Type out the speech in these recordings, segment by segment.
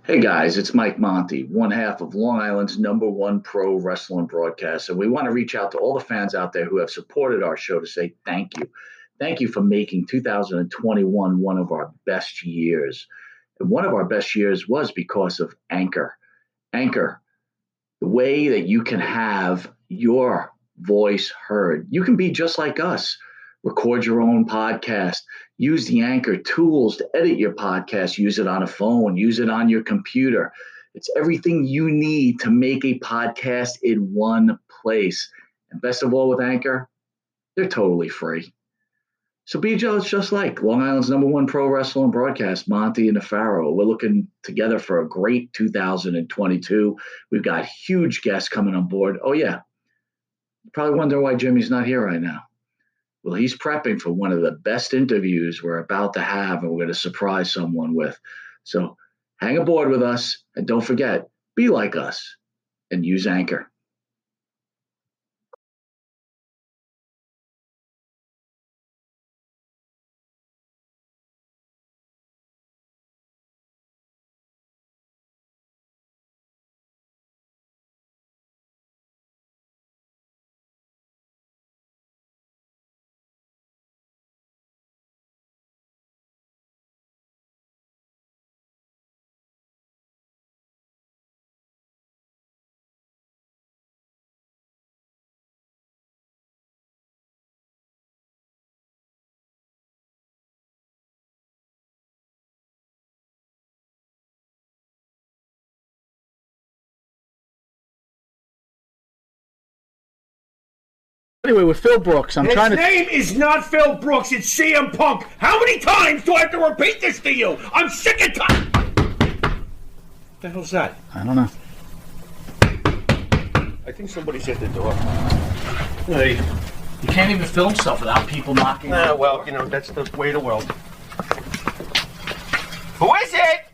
Hey guys, it's Mike Monty, one half of Long Island's #1 pro wrestling broadcast. And we want to reach out to all the fans out there who have supported our show to say thank you. Thank you for making 2021 one of our best years. And one of our best years was because of Anchor. Anchor, the way that you can have your voice heard. You can be just like us. Record your own podcast. Use the Anchor tools to edit your podcast. Use it on a phone. Use it on your computer. It's everything you need to make a podcast in one place. And best of all with Anchor, they're totally free. So be just like Long Island's #1 pro wrestling broadcast, Monte The Pharaoh. We're looking together for a great 2022. We've got huge guests coming on board. Oh, yeah. You probably wonder why Jimmy's not here right now. Well, he's prepping for one of the best interviews we're about to have, and we're going to surprise someone with. So hang aboard with us, and don't forget, be like us and use Anchor. Anyway, with Phil Brooks, His name is not Phil Brooks, it's CM Punk. How many times do I have to repeat this to you? I'm sick and tired. What the hell's that? I don't know. I think somebody's at the door. Hey. You can't even film stuff without people knocking. Well, you know, that's the way of the world. Who is it?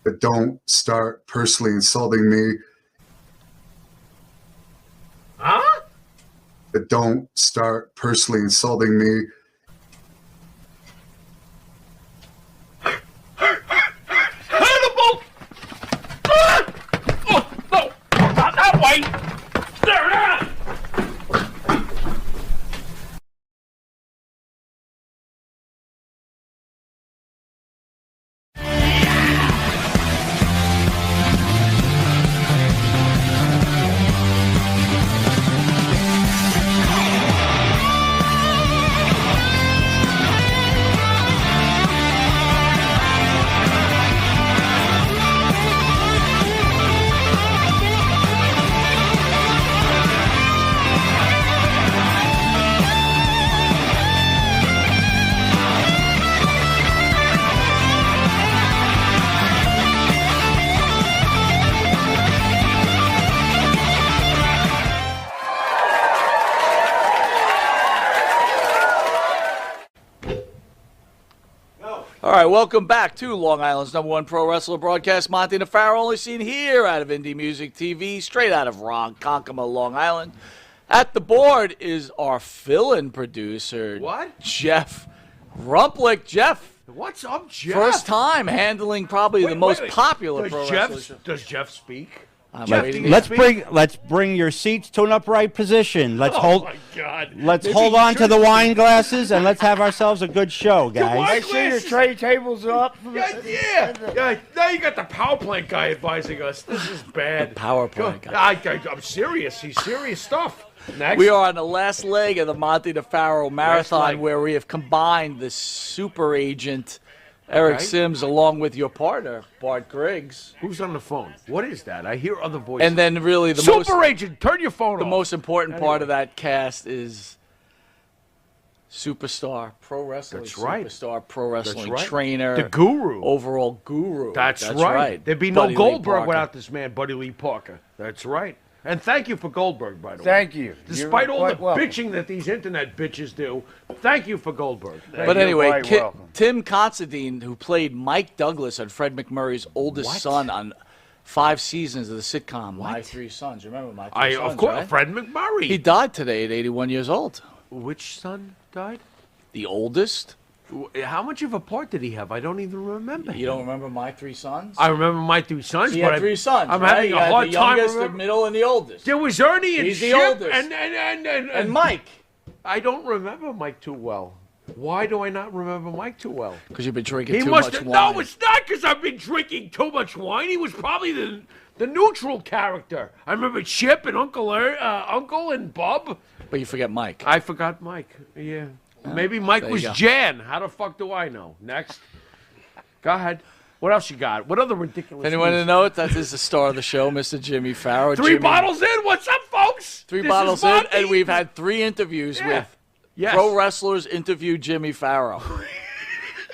But don't start personally insulting me. Huh? But don't start personally insulting me. Hannibal! Oh, no! Not that way! There! All right, welcome back to Long Island's #1 pro wrestler broadcast. Monte The Pharaoh, only seen here out of Indie Music TV, straight out of Ronkonkoma, Long Island. At the board is our fill-in producer, What? Jeff Rumplick. Jeff, What's up, Jeff? first time handling probably the most popular pro wrestler Does show. Does Jeff speak? I'm Jeff, waiting do to- you Let's bring your seats to an upright position. Let's Oh my God! let's Maybe hold you on to should- the wine glasses and let's have ourselves a good show, guys. wine I see your tray tables up. Yeah. Now you got the power plant guy advising us. This is bad. The power plant guy. I'm serious. He's serious stuff. Next. We are on the last leg of the Monte The Pharaoh marathon, leg. where we have combined the super agent Eric Okay. Sims along with your partner Bart Griggs, Who's on the phone? What is that? I hear other voices. and then really the Super Agent, turn your phone the off. most important part of that cast is superstar pro wrestling. That's right. Superstar pro wrestling right. trainer, The guru. overall guru. That's right. There'd be no Buddy Lee Goldberg Parker. without this man, Buddy Lee Parker. That's right. And thank you for Goldberg, by the way. Thank you. Despite You're all the quite welcome. bitching that these internet bitches do, thank you for Goldberg. But You're anyway, quite welcome. Tim Considine, who played Mike Douglas on Fred McMurray's oldest son on 5 seasons of the sitcom My Three Sons. Remember My Three Sons, Of course, right? Fred McMurray. He died today at 81 years old. Which son died? The oldest How much of a part did he have? I don't even remember. You don't remember My Three Sons? I remember My Three Sons. He but had three sons. I'm right? having You a had hard the time. youngest, the remember- middle, and the oldest. There was Ernie and He's the Chip oldest. and Mike. I don't remember Mike too well. Why do I not remember Mike too well? Because you've been drinking He too must much have. wine. No, it's not because I've been drinking too much wine. He was probably the neutral character. I remember Chip and Uncle and Bub. But you forget Mike. I forgot Mike. Yeah. Maybe Mike there you was go. Jan. How the fuck do I know? Next. Go ahead. What else you got? What other ridiculous Anyone news? to know it? That is the star of the show, Mr. Jimmy Farrow. Three Jimmy, bottles in. What's up, folks? Three This bottles is in, Monty. and we've had 3 interviews Yeah. with Yes. pro wrestlers interview Jimmy Farrow.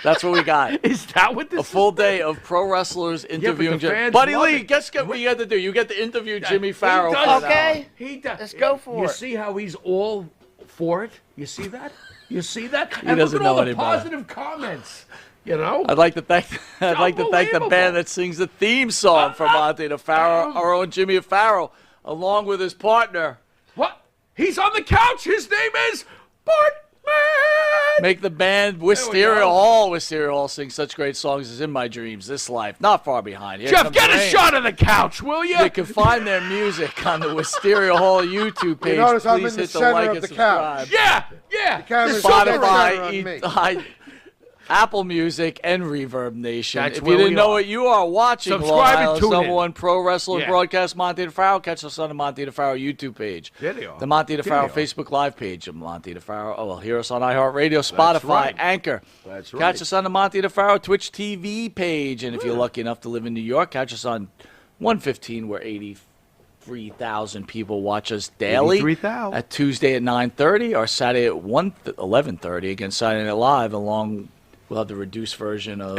That's what we got. Is that what this A full day of pro wrestlers interviewing the Jimmy. fans Buddy love Lee, it. guess what you got to do? You get to interview Jimmy He Farrow. does for an that. hour. He does. Let's go for You it. see how he's all for it? You see that? You see that? He And doesn't look at all know the any better. positive comments. You know? I'd like to thank the Unbelievable. band that sings the theme song for Monte The Pharaoh, our own Jimmy Farrow, along with his partner. What? He's on the couch. His name is Bartman. Make the band Wisteria Hall. Wisteria Hall sings such great songs as In My Dreams, This Life, Not Far Behind. Here Jeff, Comes get the a Rain. shot of the couch, will you? You can find their music on the Wisteria Hall YouTube page. notice I'm Please in the hit the center like of and the subscribe. Yeah, yeah. camera's dead center Spotify, on me. Apple Music, and Reverb Nation. That's If where you didn't we know are. it, you are watching Subscribe Long and Island's tune in. number one pro wrestler Yeah. broadcast, Monte The Pharaoh. Catch us on the Monte The Pharaoh YouTube page. There they are. The Monte The There Pharaoh they are. Facebook Live page of Monte The Pharaoh. Oh, well, hear us on iHeartRadio, Spotify, right. Anchor. That's Catch right. us on the Monte The Pharaoh Twitch TV page. And if you're lucky enough to live in New York, catch us on 115, where 83,000 people watch us daily. 83,000. At Tuesday at 9:30 or Saturday at 11:30 against Saturday Night Live. We'll have the reduced version of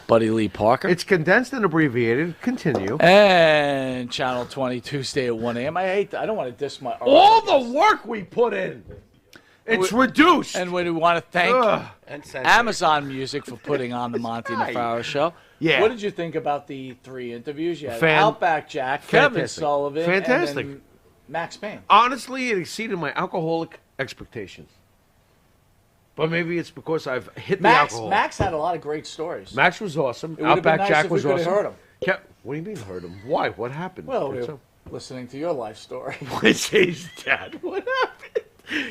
Buddy Lee Parker. It's condensed and abbreviated. Continue. And Channel 20 Tuesday at 1 a.m. I don't want to diss my All the work we put in. It's reduced. And we want to thank And censored. Amazon Music for putting on the Monte and the Pharaoh show. Yeah. What did you think about the 3 interviews? You had Fan- Outback Jack, Kevin Fantastic. Sullivan, Fantastic. and then Max Payne. Honestly, it exceeded my alcoholic expectations. But maybe it's because I've hit the alcohol. Max had a lot of great stories. Max was awesome. It would have been Outback nice Jack if we was could have awesome. heard him. What do you mean heard him? Why? What happened? Well, What's we're up? listening to your life story. What's his dad? What happened?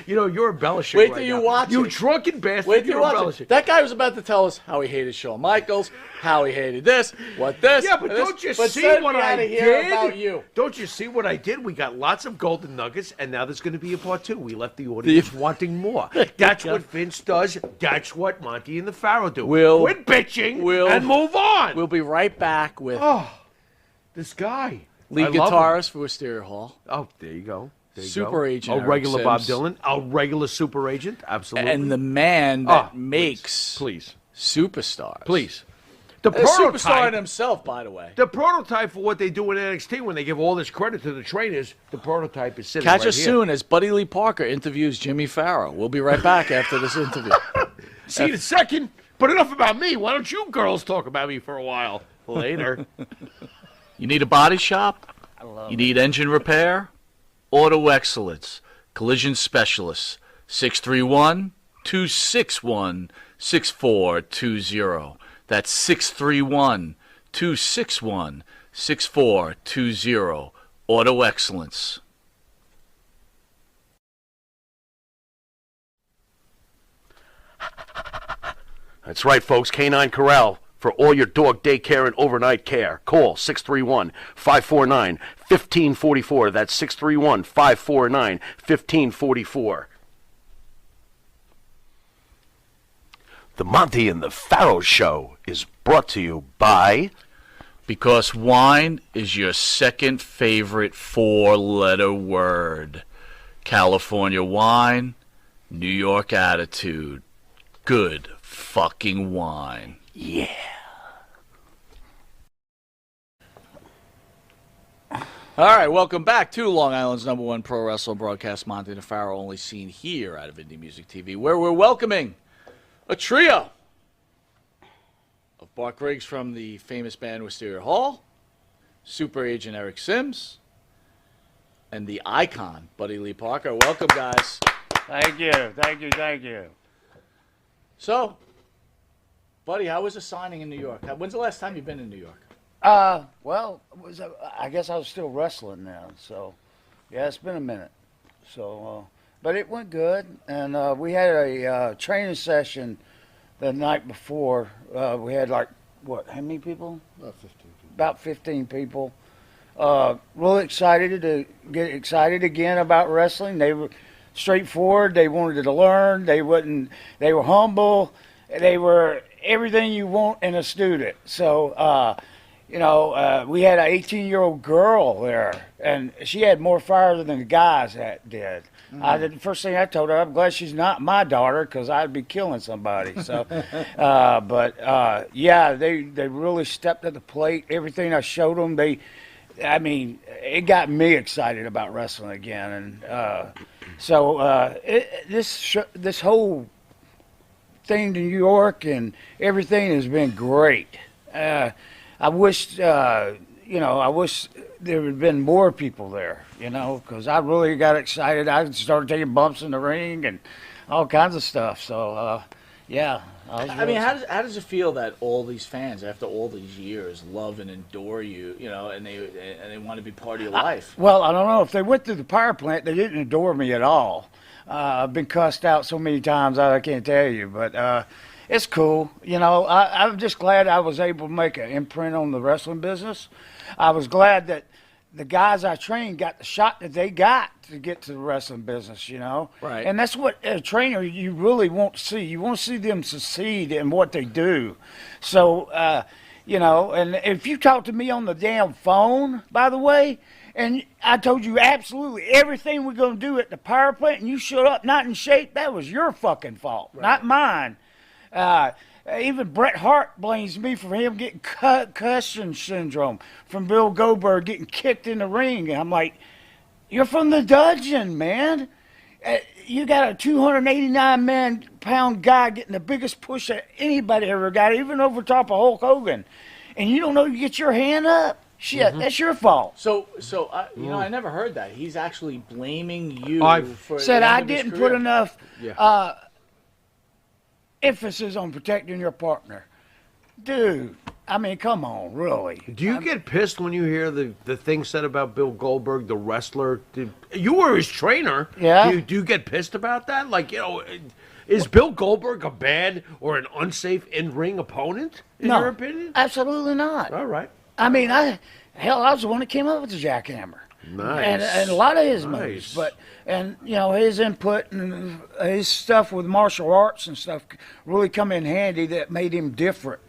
You know, you're embellishing Wait right till you now. watch You it. drunken bastard. Wait till you you're watch embellishing. it. That guy was about to tell us how he hated Shawn Michaels, how he hated this, what this. Yeah, but and this, don't you but see said what we had I to hear did? about you. Don't you see what I did? We got lots of golden nuggets, and now there's going to be a part 2. We left the audience wanting more. That's what Vince does. That's what Monty and the Pharaoh do. Quit bitching and move on. We'll be right back with This guy. lead I love him. guitarist for Wisteria Hall. Oh, there you go. There you Super go. agent A Eric regular Bob Sims. Dylan. A regular super agent. Absolutely. And the man that Oh, makes Please. superstars. Please. The A superstar in prototype. himself, by the way. The prototype for what they do in NXT when they give all this credit to the trainers, the prototype is sitting Catch right us here. soon as Buddy Lee Parker interviews Jimmy Farrow. We'll be right back after this interview. See you in a second. But enough about me. Why don't you girls talk about me for a while? Later. You need a body shop? You need engine repair? Auto Excellence. Collision Specialists. 631-261-6420. That's 631-261-6420. Auto Excellence. That's right, folks. Canine Corral for all your dog daycare and overnight care. Call 631-549-1544. That's 631-549-1544. The Monty and the Pharaoh Show is brought to you by... Because wine is your second favorite 4-letter word. California wine, New York attitude. Good fucking wine. Yeah. All right, welcome back to Long Island's number one pro wrestling broadcast, Monte The Pharaoh, only seen here out of Indie Music TV, where we're welcoming a trio of Bart Griggs from the famous band Wisteria Hall, super agent Eric Sims, and the icon Buddy Lee Parker. Welcome, guys. Thank you. Thank you. Thank you. So, Buddy, how was the signing in New York? When's the last time you've been in New York? Well, I guess I was still wrestling then. So, yeah, it's been a minute. So, but it went good, and we had a training session the night before. We had like how many people? About 15 people. Really excited to get excited again about wrestling. They were straightforward. They wanted to learn. They were humble. They were everything you want in a student. So, we had an 18-year-old girl there, and she had more fire than the guys did. The first thing I told her, I'm glad she's not my daughter, because I'd be killing somebody. So, yeah, they really stepped at the plate. Everything I showed them, it got me excited about wrestling again. And this whole thing to New York and everything has been great. I wish there had been more people there, because I really got excited. I started taking bumps in the ring and all kinds of stuff. So, yeah. How does it feel that all these fans, after all these years, love and adore you, and they want to be part of your life? Well, I don't know. If they went through the power plant, they didn't adore me at all. I've been cussed out so many times I can't tell you, but it's cool. I'm just glad I was able to make an imprint on the wrestling business. I was glad that the guys I trained got the shot that they got to get to the wrestling business, Right. And that's what a trainer you really want to see. You want to see them succeed in what they do. So, and if you talk to me on the damn phone, by the way, and I told you absolutely everything we're going to do at the power plant, and you showed up not in shape, that was your fucking fault, not mine. Even Bret Hart blames me for him getting concussion syndrome from Bill Goldberg getting kicked in the ring. And I'm like, you're from the dungeon, man. You got a 289-pound guy getting the biggest push that anybody ever got, even over top of Hulk Hogan. And you don't know you get your hand up? Shit, that's your fault. So I never heard that. He's actually blaming you for said the I end of his didn't career. put enough emphasis on protecting your partner. Dude, come on, really. Do you get pissed when you hear the thing said about Bill Goldberg, the wrestler? You were his trainer. Yeah. Do you get pissed about that? Is Bill Goldberg a bad or an unsafe in-ring opponent, in your opinion? Absolutely not. All right. I was the one that came up with the jackhammer. Nice. And a lot of his moves. His input and his stuff with martial arts and stuff really come in handy that made him different.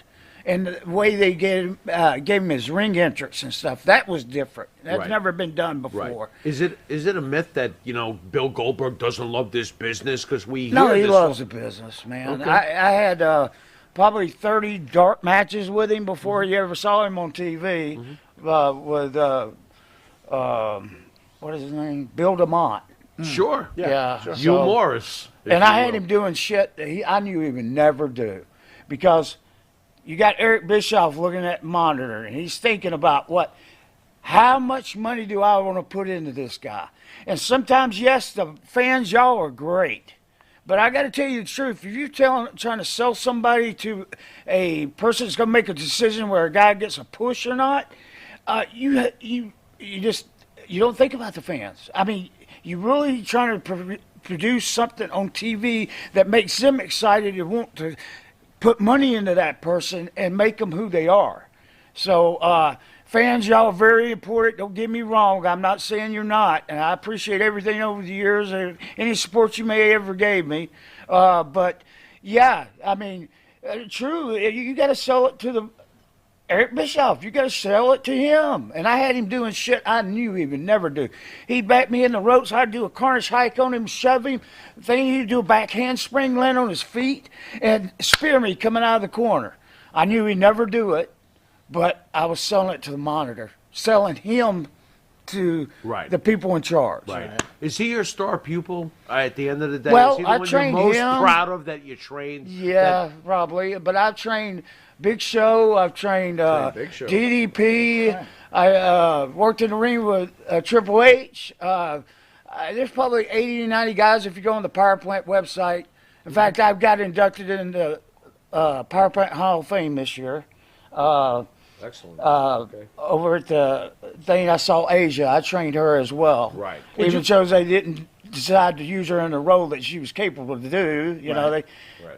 And the way they gave him his ring entrance and stuff, that was different. That's never been done before. Right. Is it a myth that, Bill Goldberg doesn't love this business? Because he loves the business, man. Okay. I had probably 30 dark matches with him before you ever saw him on TV with, what is his name? Bill DeMont. Sure. Yeah. Sure. Hugh Morris. And I had him doing shit that I knew he would never do. Because you got Eric Bischoff looking at the monitor, and he's thinking about how much money do I want to put into this guy? And sometimes, yes, the fans, y'all are great. But I got to tell you the truth. If you're trying to sell somebody to a person that's going to make a decision where a guy gets a push or not, you don't think about the fans. You're really trying to produce something on TV that makes them excited and want to put money into that person and make them who they are. So, fans, y'all are very important. Don't get me wrong. I'm not saying you're not. And I appreciate everything over the years, any support you may ever gave me. But, yeah, true. You got to sell it to Eric Bischoff. You got to sell it to him. And I had him doing shit I knew he would never do. He'd back me in the ropes. I'd do a Cornish hike on him, shove him. He'd do a back handspring, land on his feet, and spear me coming out of the corner. I knew he'd never do it, but I was selling it to the monitor, selling him to the people in charge. Right. Is he your star pupil at the end of the day? Well, Is he the I one trained you're most him. proud of that you trained? Yeah, probably. But I've trained Big Show. I've trained Big Show. DDP. Right. I worked in the ring with Triple H. There's probably 80 to 90 guys if you go on the Power Plant website. In fact, I've got inducted into Power Plant Hall of Fame this year. Excellent. Over at the thing I saw Asia, I trained her as well. Right. Even shows they didn't decide to use her in a role that she was capable to do. You know, they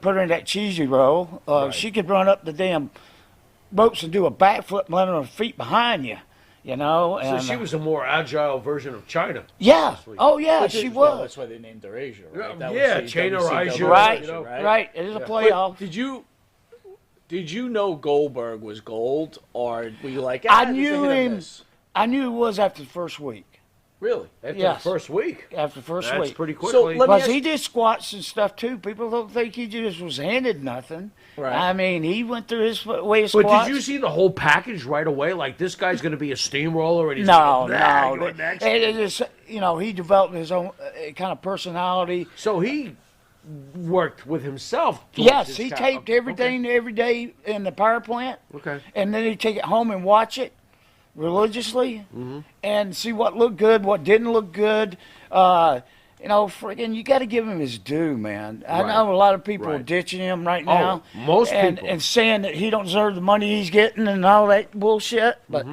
put her in that cheesy role. She could run up the damn ropes and do a backflip and land on her feet behind you. You know, and, so she was a more agile version of China. Yeah. Oh, yeah, she was. Well, that's why they named her Asia, right? China or Asia. Right, you know? right. It is a playoff. Did you know Goldberg was gold, or were you like, I knew him. I knew it was after the first week. Really? After the first week? After the first week. That's pretty quickly. So Because he did squats and stuff, too. People don't think he just was handed nothing. Right. I mean, he went through his way of squats. But did you see the whole package right away? Like, this guy's going to be a steamroller? And he's No. going next? It is, you know, he developed his own kind of personality. So he worked with himself. Yes, he taped everything every day in the power plant. Okay. And then he'd take it home and watch it religiously and see what looked good, what didn't look good. You know, friggin', you got to give him his due, man. I know a lot of people are ditching him right now. Most people. And saying that he don't deserve the money he's getting and all that bullshit. But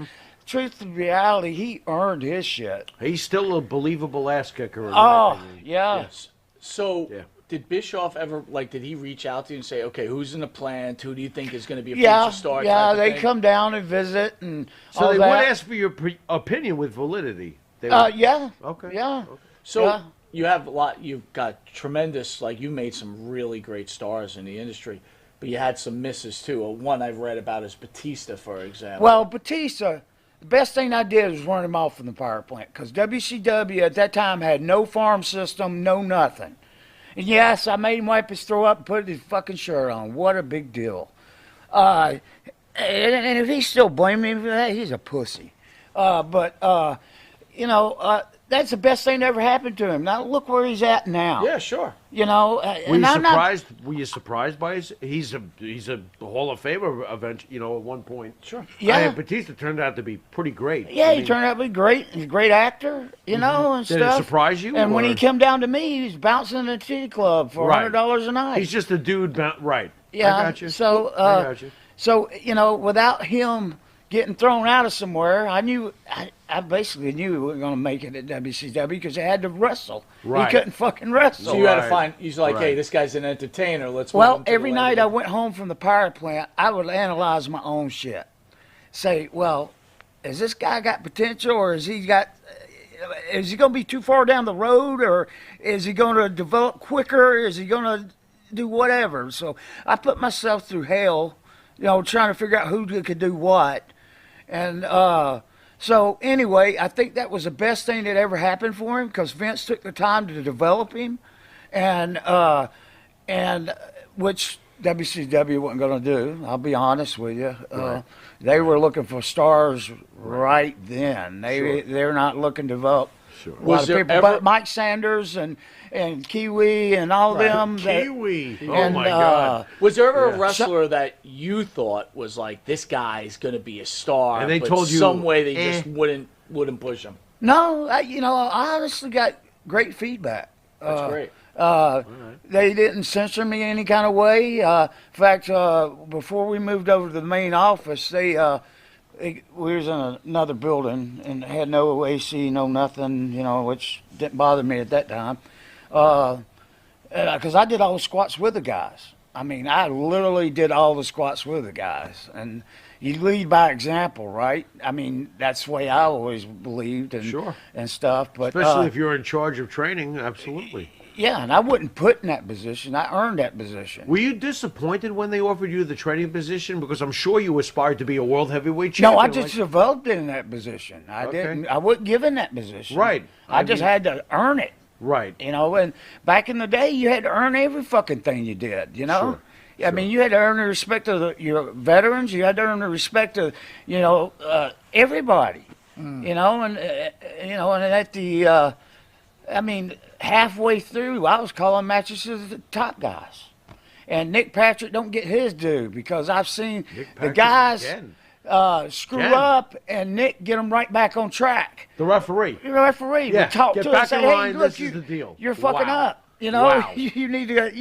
truth and reality, he earned his shit. He's still a believable ass kicker. In my opinion. Yes. So, did Bischoff ever, like, did he reach out to you and say, okay, who's in the plant? Who do you think is going to be a future star? Yeah, type of they thing? come down and visit and So all they that. would ask for your opinion with validity. They Yeah. Okay. Yeah. So you have you've got tremendous, like, you made some really great stars in the industry, but you had some misses too. One I've read about is Batista, for example. Well, Batista, the best thing I did was run him off from the power plant because WCW at that time had no farm system, no nothing. And yes, I made him wipe his throw up and put his fucking shirt on. What a big deal. And if he's still blaming me for that, he's a pussy. You know, that's the best thing that ever happened to him. Now look where he's at now. Yeah, sure. You know, Were you surprised by his? He's a Hall of Famer event. You know, at one point. Sure. Yeah. Batista turned out to be pretty great. Yeah, he turned out to be great. He's a great actor, you know, and Did stuff. it surprise you? And when or- he came down to me, he was bouncing in a titty club for $100 a night. He's just a dude, right? Yeah. I got you. So, I got you. So, you know, without him getting thrown out of somewhere, I basically knew we weren't going to make it at WCW because they had to wrestle. Right. He couldn't fucking wrestle. So you had to find, he's like, hey, this guy's an entertainer. Let's move Well, him to every the night I level. went home from the power plant, I would analyze my own shit. Say, well, has this guy got potential, or is he going to be too far down the road, or is he going to develop quicker? Is he going to do whatever? So I put myself through hell, you know, trying to figure out who could do what. And so anyway, I think that was the best thing that ever happened for him because Vince took the time to develop him, and which WCW wasn't going to do. I'll be honest with you. They were looking for stars right then. They're not looking to develop a lot of people. But Mike Sanders and Kiwi and all of them. Kiwi. And, my God. Was there ever a wrestler that you thought was like, this guy's going to be a star, And they but told you, some way they just wouldn't push him? No, I honestly got great feedback. That's great. They didn't censor me in any kind of way. In fact, before we moved over to the main office, we was in another building and had no AC, no nothing, you know, which didn't bother me at that time. Because I did all the squats with the guys. I mean, I literally did all the squats with the guys. And you lead by example, right? I mean, that's the way I always believed and stuff. But especially if you're in charge of training, absolutely. Yeah, and I wasn't put in that position. I earned that position. Were you disappointed when they offered you the training position? Because I'm sure you aspired to be a world heavyweight champion. No, I just developed in that position. I wasn't given that position. Right. I just had to earn it. Right. You know, and back in the day, you had to earn every fucking thing you did, you know? Sure. I mean, you had to earn the respect of your veterans. You had to earn the respect of, you know, everybody. You know, and at the, I mean, halfway through, I was calling matches to the top guys. And Nick Patrick don't get his due because I've seen the guys screw up and Nick get them right back on track. The referee. The referee would talk get to back us and in say, line, hey, look, this is the deal. You're fucking up. You know, Wow. you need to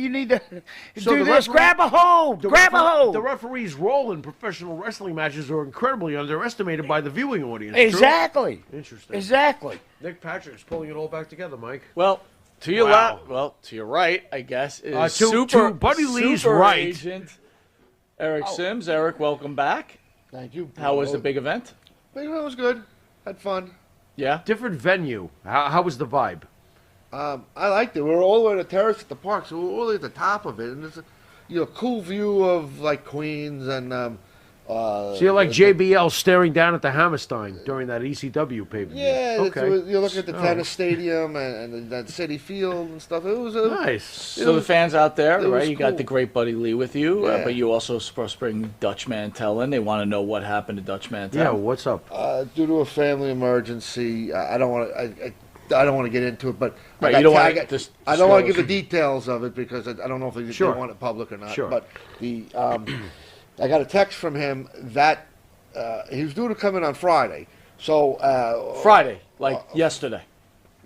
So do the this. referee- Grab a hold. Grab a hold. The referee's role in professional wrestling matches are incredibly underestimated by the viewing audience. True? Exactly. Interesting. Exactly. Nick Patrick's pulling it all back together, Mike. Well, to your Wow. to your right, I guess, is to Buddy Lee's super right. agent Eric Sims. Eric, welcome back. Thank you. How was the big event? Big event was good. Had fun. Yeah. Different venue. How was the vibe? I liked it. We were all the way to the terrace at the park, so we were all at the top of it, and it's a cool view of like Queens and. So you're like JBL staring down at the Hammerstein during that ECW pay-per-view. Yeah, Okay. you're looking at the tennis stadium and that City Field and stuff. It was Nice. So the fans out there, it right? was You got cool. the great Buddy Lee with you, Yeah. but you also supposed to bring Dutch Mantel in. They want to know what happened to Dutch Mantel. Yeah, what's up? due to a family emergency. I don't want to. I don't want to get into it, but Right, I you don't got- wanna I got- just I don't want to give disclose. the details of it because I don't know if they Sure. want it public or not. Sure. But the I got a text from him that he was due to come in on Friday. So Friday, like yesterday.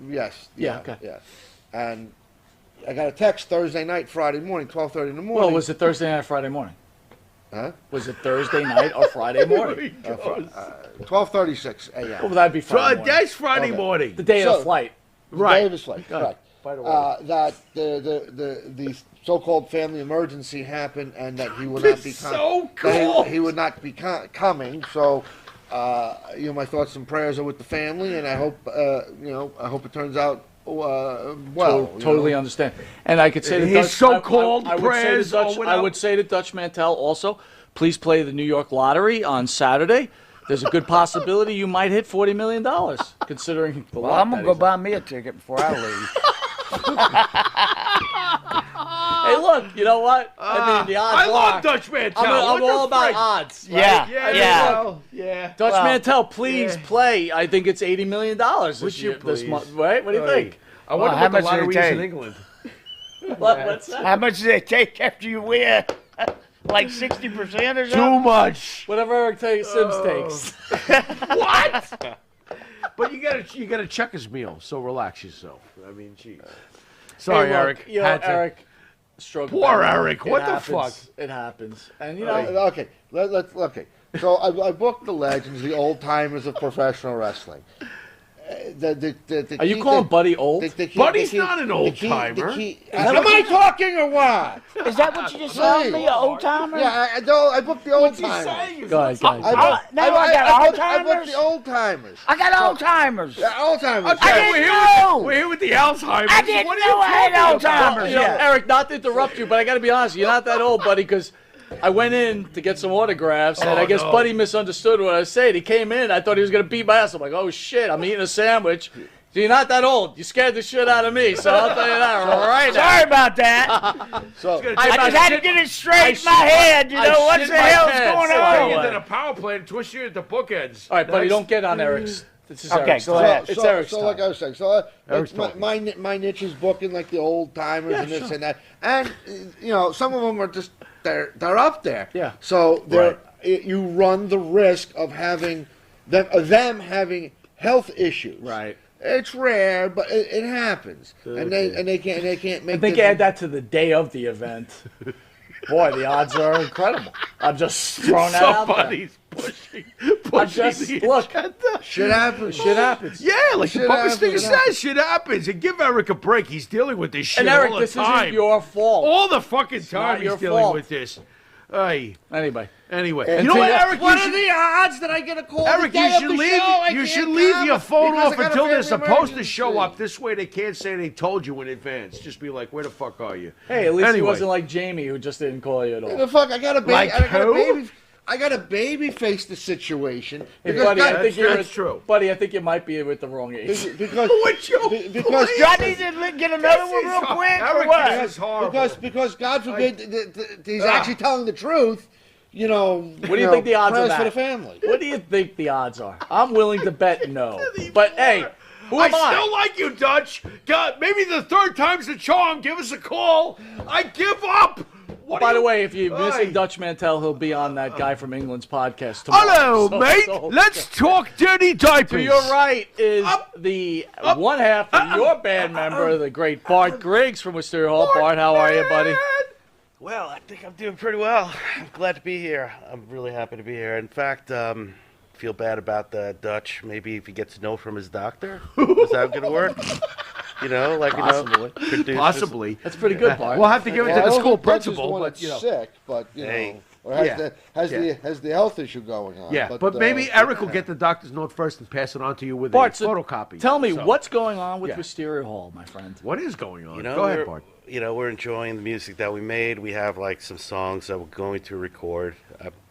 Yes. Yeah, okay. Yeah. And I got a text Thursday night, Friday morning, 12:30 in the morning. Well, was it Thursday night or Friday morning? Huh? Was it Thursday night or Friday morning? 12:36 a.m. Well, that'd be Friday morning. That's Friday Okay. morning. The day of So- the flight. Right. Davis Lake, correct. By the way. That the so-called family emergency happened, and that he would not be So that cool. he would not be coming. So, my thoughts and prayers are with the family, and I hope I hope it turns out well. Totally understand. And I could say to His Dutch, so-called I would say to prayers Dutch, all went I out. would say to Dutch Mantel also, please play the New York Lottery on Saturday. There's a good possibility you might hit $40 million, considering the Well, lot I'm gonna that go he's buy me a ticket before I leave. in. Hey, look, you know what? I mean, the odds I are. love Dutch Mantel. I'm What all the about frick? odds. right? Yeah, Yeah, yeah. well, yeah. Dutch Well, Mantel, please yeah. play. I think it's $80 million this Would you year, this please? month, right? What do you Hey, think? I wonder how what the much did it lottery is in take? England. What's that? How much do they take after you win? Like 60% or Too something? much. Whatever Eric Sims takes. What? But you gotta check his meal, so relax yourself. I mean, geez. Sorry, Hey, look, Eric. You know, Had to- Eric. Stroke Poor of Eric, it what the happens. fuck? It happens, and you know. Okay, let's okay. So I booked the legends, the old timers of professional wrestling. Are you calling Buddy old? Buddy's not an old-timer. Am I talking or what? Is that what you just told me, an old timer? Yeah, I booked the old timers. Go ahead, go ahead. Now I got old I booked timers. the old timers. I got old timers. Yeah, old timers. I didn't know. We're here with the Alzheimer's. I didn't What are know you I had talking old about? timers. You know, Yeah. Eric, not to interrupt you, but I got to be honest. You're not that old, buddy, because I went in to get some autographs, and I guess no. Buddy misunderstood what I was saying. He came in, I thought he was going to beat my ass. I'm like, oh shit, I'm eating a sandwich. So you're not that old. You scared the shit out of me, so I'll tell you that right now. Sorry about that. So I just had to get it straight in my head. You I know, what shit the my hell's pants. going Sorry. Bring on? it to the power plant, twist you at the bookends. All right, buddy, Next. don't get on Eric's. This is Okay, Eric's go time. ahead. It's Eric's time. like I was saying, Eric's my niche is booking like the old timers and this and that, and some of them are just they're up there. Yeah. So you run the risk of having them having health issues. Right. It's rare, but it happens, and they can't make. I think add that to the day of the event. Boy, the odds are incredible. I'm just throwing that out there. Somebody's pushing I'm just the look. Shit happens. Shit happens. Yeah, like the Shit Bumper Stinger happens, it says, shit happens. And give Eric a break. He's dealing with this shit And Eric, all the this time. isn't your fault. All the fucking not time he's your dealing fault. with this. Hey, Anyway. anyway. You know what, Eric? What You are should, the odds that I get a call? Eric, the you day of should the leave. show? I You can't should leave come your phone because off I got a until they're family supposed to show emergency. up. This way, they can't say they told you in advance. Just be like, "Where the fuck are you?" Hey, at least he Anyway. wasn't like Jamie, who just didn't call you at all. The fuck! I got a baby. Like who? I got a baby face the situation. Hey, because buddy, God- I think you're that's true. Buddy, I think you might be with the wrong age. because Would you because Do I need to get another one real quick or Eric, what? this is horrible. because God forbid he's actually telling the truth. What do you think the odds are prayers for the that? family. What do you think the odds are? I'm willing to bet no. But hey, who I am I? still like you, Dutch. God, maybe the third time's the charm. Give us a call. I give up. By the way, if you're missing Dutch Mantel, he'll be on that guy from England's podcast tomorrow. Hello, mate. Let's talk dirty diapers. To your right is the one half of your band member, the great Bart Griggs from Wisteria Hall. Bart, how are you, buddy? Well, I think I'm doing pretty well. I'm glad to be here. I'm really happy to be here. In fact, feel bad about the Dutch. Maybe if he gets a note from his doctor, is that going to work? You know, like Possibly. Possibly. That's pretty good, Bart. We'll have to give it to the school principal. But But, you know. sick, but you Hey. know, or has the health issue going on. Yeah, but maybe Eric will get the doctor's note first and pass it on to you with Bart, a photocopy. Tell me, So, what's going on with Wisteria Hall, my friend? what is going on? You know, Go ahead, Bart. we're enjoying the music that we made. We have like some songs that we're going to record.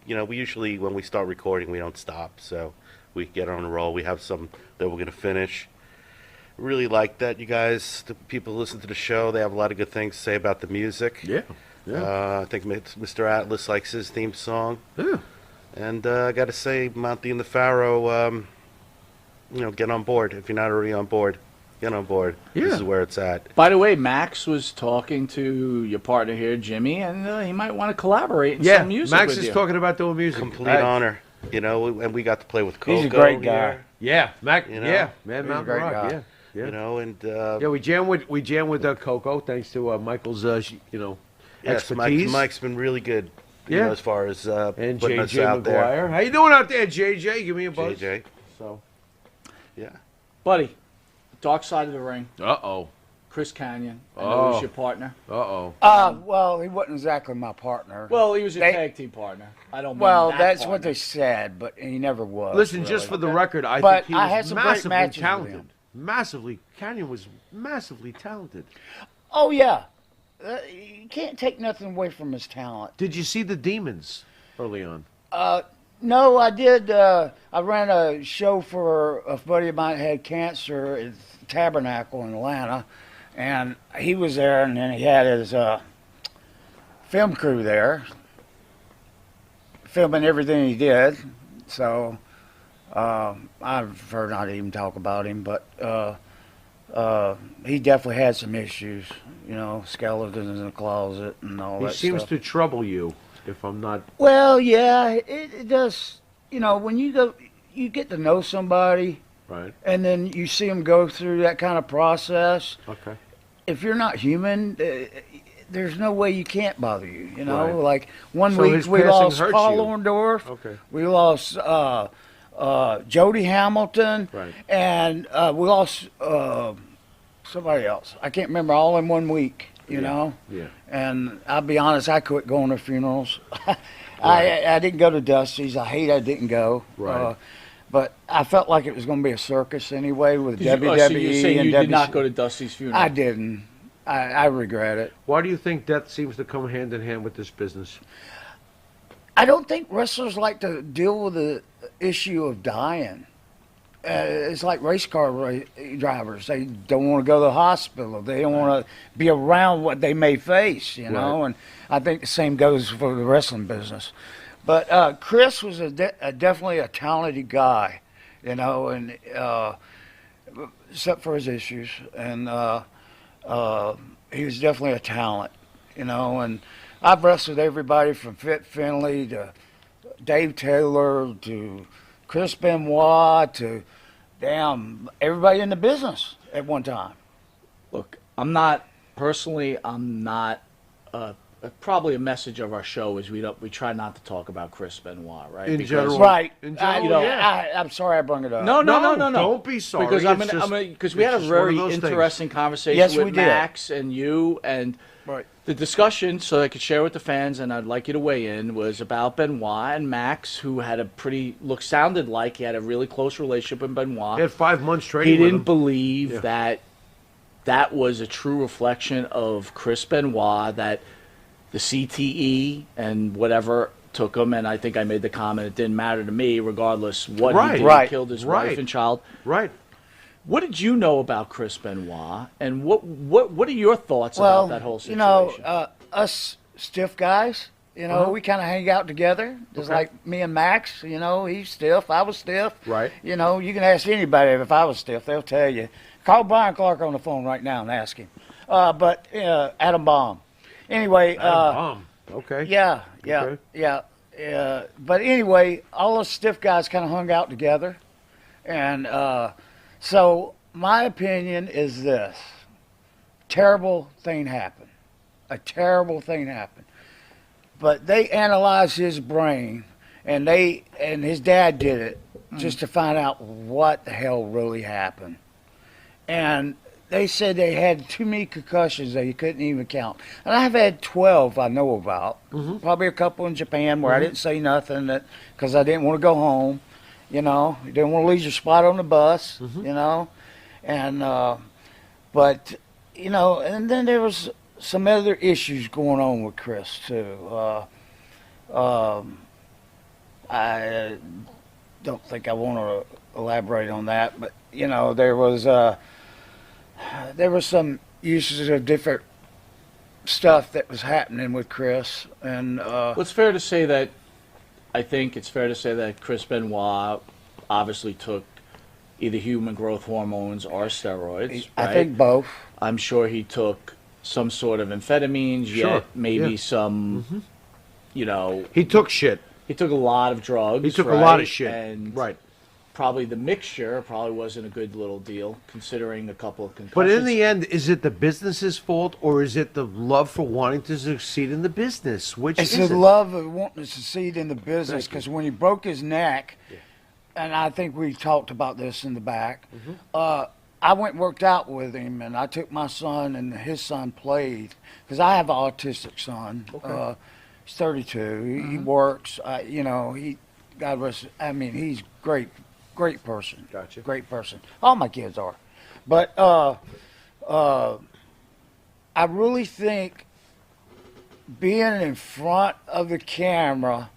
We usually when we start recording, we don't stop, so we get on a roll. We have some that we're going to finish. Really like that, you guys. The people who listen to the show, they have a lot of good things to say about the music. Yeah. I think Mr. Atlas likes his theme song. Yeah. And I got to say, Monte the Pharaoh, get on board. If you're not already on board, get on board. Yeah. This is where it's at. By the way, Max was talking to your partner here, Jimmy, and he might want to collaborate in Yeah, some music Max with is you. talking about doing music. Complete honor. And we got to play with Coco. He's a great guy. here, Yeah, Mac. You know, yeah, man, he's a Mountain great Rock. guy. Yeah, yeah. and Yeah, we jam with Coco thanks to Michael's yes, expertise. Mike's been really good. Yeah. As far as and putting us JJ out there. McGuire. How you doing out there, JJ? Give me a buzz. JJ. So. Yeah. Buddy, Dark Side of the Ring, Uh-oh. Chris Canyon. I know Oh. he's your partner. Uh-oh. Well, he wasn't exactly my partner. Well, he was your They- tag team partner. I don't mean Well, that that's partner. what they said, but he never was. Listen, really. just for the record, I But think he I was had some great massively matches with talented. him. Massively. Canyon was massively talented. Oh yeah, you can't take nothing away from his talent. Did you see the Demons early on? No, I did. I ran a show for a buddy of mine that had cancer at Tabernacle in Atlanta, and he was there, and then he had his film crew there, filming everything he did. So I prefer not to even talk about him, but he definitely had some issues, skeletons in the closet and all He that seems stuff. to trouble you, if I'm not... Well, yeah, it does. When you get to know somebody, Right. and then you see them go through that kind of process. Okay. If you're not human, there's no way you can't bother you. Right. Like one So week his we passing lost hurts Paul you. Orndorff. Okay. We lost Jody Hamilton. Right. And we lost somebody else. I can't remember, all in 1 week. You know. Yeah. And I'll be honest, I quit going to funerals. I didn't go to Dusty's. I didn't go. Right. But I felt like it was going to be a circus anyway with WWE So you're saying and you did not WC. go to Dusty's funeral? I didn't. I regret it. Why do you think death seems to come hand in hand with this business? I don't think wrestlers like to deal with the issue of dying. It's like race car drivers. They don't want to go to the hospital. They don't want to be around what they may face, know. And I think the same goes for the wrestling business. But Chris was definitely a talented guy, and except for his issues. And he was definitely a talent, And I've wrestled everybody from Fit Finley to Dave Taylor to Chris Benoit to everybody in the business at one time. Look, I'm not probably a message of our show is we try not to talk about Chris Benoit, right? In general. Right. In general, I'm sorry I brought it up. No. Don't be sorry. Because we had a it's just one of very those interesting conversation Yes, we with did. Max and you, and Right. the discussion, so I could share with the fans, and I'd like you to weigh in, was about Benoit and Max, who had sounded like he had a really close relationship with Benoit. He had 5 months training He with didn't him. believe that was a true reflection of Chris Benoit, that the CTE and whatever took him, and I think I made the comment, it didn't matter to me, regardless what he did. Right. He killed his Right. wife and child. Right. What did you know about Chris Benoit, and what are your thoughts about that whole situation? Us stiff guys, we kind of hang out together, just like me and Max. He's stiff, I was stiff. Right. You can ask anybody if I was stiff, they'll tell you. Call Brian Clark on the phone right now and ask him. Adam Baum. Anyway, Bomb. Okay. Yeah. Okay. Yeah. But anyway, all those stiff guys kind of hung out together. And so my opinion is this. Terrible thing happened. A terrible thing happened. But they analyzed his brain, and his dad did it just to find out what the hell really happened. And they said they had too many concussions that you couldn't even count. And I've had 12 I know about. Probably a couple in Japan where I didn't say nothing because I didn't want to go home. You know, you didn't want to lose your spot on the bus, you know. And, but, you know, and then there was some other issues going on with Chris, too. I don't think I want to elaborate on that, but, you know, there was some uses of different stuff that was happening with Chris. And well, it's fair to say that, I think it's fair to say that Chris Benoit obviously took either human growth hormones or steroids, right? I think both. I'm sure he took some sort of amphetamines, yet maybe some, you know. He took shit. He took a lot of drugs. He took a lot of shit. And right. Probably the mixture probably wasn't a good little deal, considering a couple of concussions. But in the end, is it the business's fault, or is it the love for wanting to succeed in the business? Which it's is the it? love of wanting to succeed in the business, because when he broke his neck, and I think we talked about this in the back, I went and worked out with him, and I took my son, and his son played, because I have an autistic son. Okay. He's 32. He works. You know, God rest. I mean, he's great person. Gotcha. Great person. All my kids are, but I really think being in front of the camera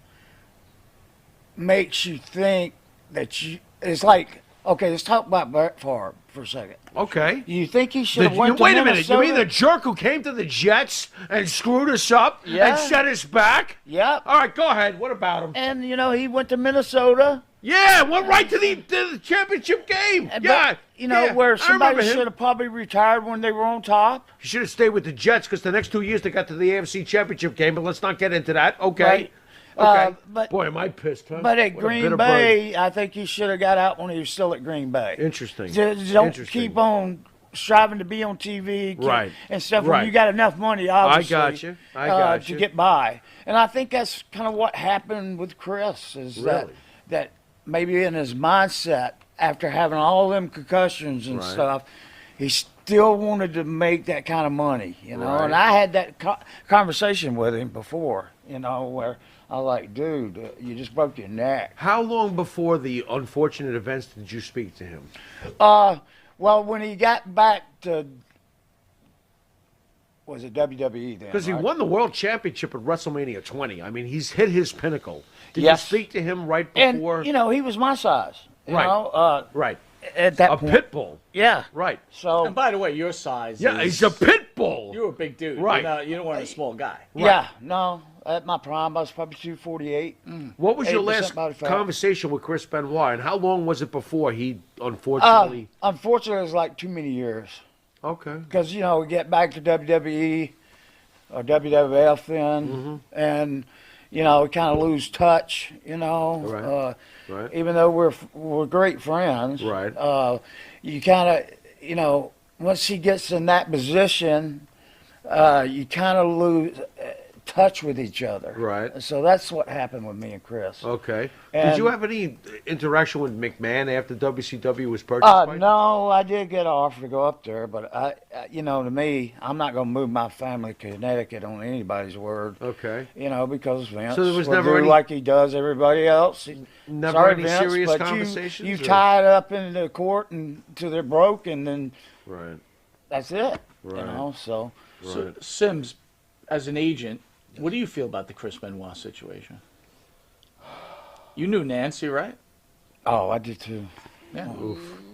makes you think that it's like, okay, let's talk about Brett Favre for a second. Okay. You think he should have went to Wait a minute. Minnesota? You mean the jerk who came to the Jets and screwed us up and set us back? Yep. All right, go ahead. What about him? And, you know, he went to Minnesota. Yeah, went right to the championship game. But, you know, where somebody should have probably retired when they were on top. He should have stayed with the Jets because the next 2 years they got to the AFC championship game, but let's not get into that. Okay. Right. Okay. But, boy, am I pissed, huh? But at What a Green bitter Bay, I think he should have got out when he was still at Green Bay. Interesting. Just don't Interesting. keep on striving to be on TV Right. and stuff Right. when you got enough money, obviously. I got you. I got to you. get by. And I think that's kind of what happened with Chris, is Really? that maybe in his mindset, after having all them concussions and Right. stuff, he still wanted to make that kind of money, you know. Right. And I had that conversation with him before, you know, where I was like, dude, you just broke your neck. How long before the unfortunate events did you speak to him? Well, when he got back to, was it WWE then? Because he right? won the world championship at WrestleMania 20. I mean, he's hit his pinnacle. Did Yes. you speak to him right And, before? you know, he was my size. You Right. know, right. at that A point. pit bull. Yeah. Right. So, And by the way, your size Yeah, is... he's a pit bull. You're a big dude. Right. You don't want a small guy. yeah, no, at my prime, I was probably 248. What was your 80% last body fat. conversation with Chris Benoit, and how long was it before he unfortunately... Unfortunately, it was like too many years. Okay. Because, you know, we get back to WWE or WWF then, and, you know, we kind of lose touch, you know. Right. Right. Even though we're great friends. Right. You kind of, you know, once he gets in that position, you kind of lose touch with each other. Right. So that's what happened with me and Chris. Okay. Did And- you have any interaction with McMahon after WCW was purchased? by No, I did get an offer to go up there, but you know, to me, I'm not going to move my family to Connecticut on anybody's word. Okay. You know, because Vince So there was will never do any- like he does everybody else. Never Sorry, any Vince, serious but conversations, You or- tie it up in the court and till they're broke, and then Right. that's it. Right. You know, so So, Sims, as an agent, what do you feel about the Chris Benoit situation? You knew Nancy, right? oh, I did too. Yeah.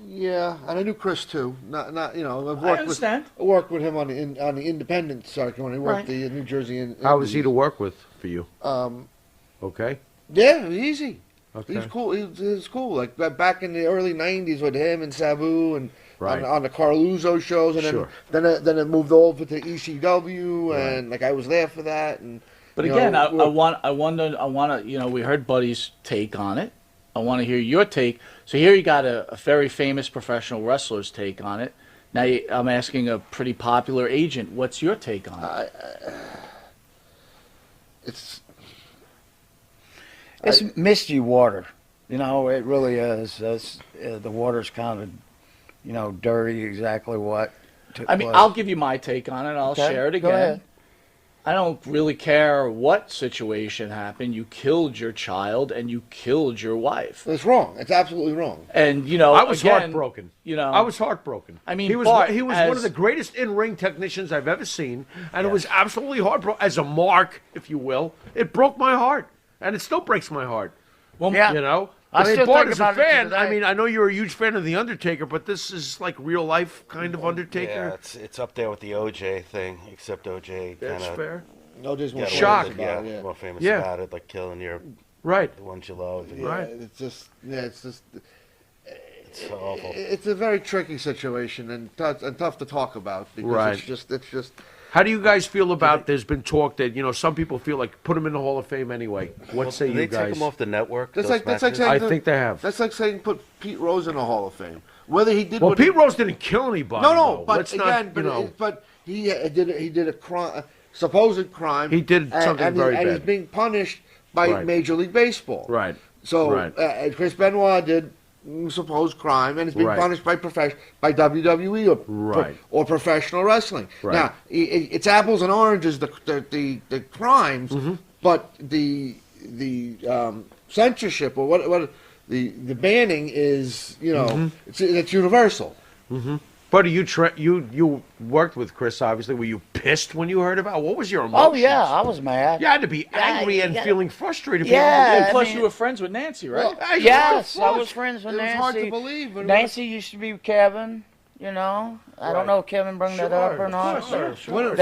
Yeah, and I knew Chris too. Not you know. I've I worked understand. I worked with him on the independent circuit when he worked Right. the New Jersey. How was he to work with for you? Um, Okay. yeah, easy. Okay. He was cool. He was cool. Like back in the early '90s with him and Sabu and Right. on the Carluzzo shows, and Sure. then it moved over to ECW, Right. and like I was there for that, and But You again, know, I want to, we heard Buddy's take on it. I want to hear your take. So here you got a very famous professional wrestler's take on it. Now I'm asking a pretty popular agent. What's your take on it? It's misty water. It really is. The water's kind of, dirty. Exactly what took place. I'll give you my take on it. I'll share it again. Go ahead. I don't really care what situation happened. You killed your child and you killed your wife. It's wrong. It's absolutely wrong. And I was heartbroken. I was heartbroken. I mean, he was Bart, one of the greatest in-ring technicians I've ever seen, and it was absolutely heartbroken. As a mark, if you will, it broke my heart, and it still breaks my heart. Well, I mean, still Bart think is a about it fan. today. I mean, I know you're a huge fan of The Undertaker, but this is like real life kind of Undertaker. Yeah, it's up there with the OJ thing, except OJ That's kind of fair. No, there's more Shock. about it, more famous Yeah. about it, like killing your Right. the ones you love. Yeah, Right. it's just It's so awful. it's a very tricky situation and tough to talk about because Right. it's just How do you guys feel about? There's been talk that some people feel like put him in the Hall of Fame anyway. What say Did you they guys? take him off the network? That's those like matches? saying I think they have. That's like saying put Pete Rose in the Hall of Fame. Whether he did Well, what Pete Rose didn't kill anybody. no, though. but Let's again, not, but he did a crime, supposed crime. He did something and very and he's bad. being punished by Right. Major League Baseball. Right. So Right. Chris Benoit did supposed crime and is being Right. punished by WWE or professional wrestling. Right. Now it's apples and oranges the crimes, Mm-hmm. but the censorship or what the banning is Mm-hmm. it's universal. Buddy, you worked with Chris, obviously. Were you pissed when you heard about it? What was your emotions? Oh yeah, I was mad. You had to be angry and feeling frustrated. Yeah, And plus, I mean- you were friends with Nancy, right? Well, Yes, of I course. was friends with It was Nancy. hard to believe. But Nancy used to be with Kevin. I don't know if Kevin brought that up or not. Sure.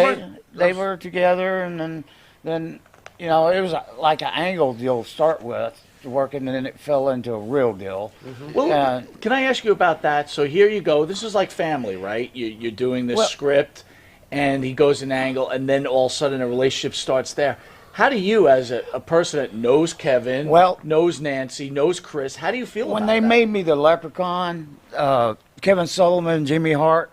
They were together, and then it was like an angle deal to start with, working, and then it fell into a real deal. Well, can I ask you about that? So here you go. This is like family, right? You're doing this script, and he goes an angle, and then all of a sudden a relationship starts there. How do you, as a person that knows Kevin, knows Nancy, knows Chris, how do you feel when about they that? made me the Leprechaun, Kevin Sullivan, Jimmy Hart,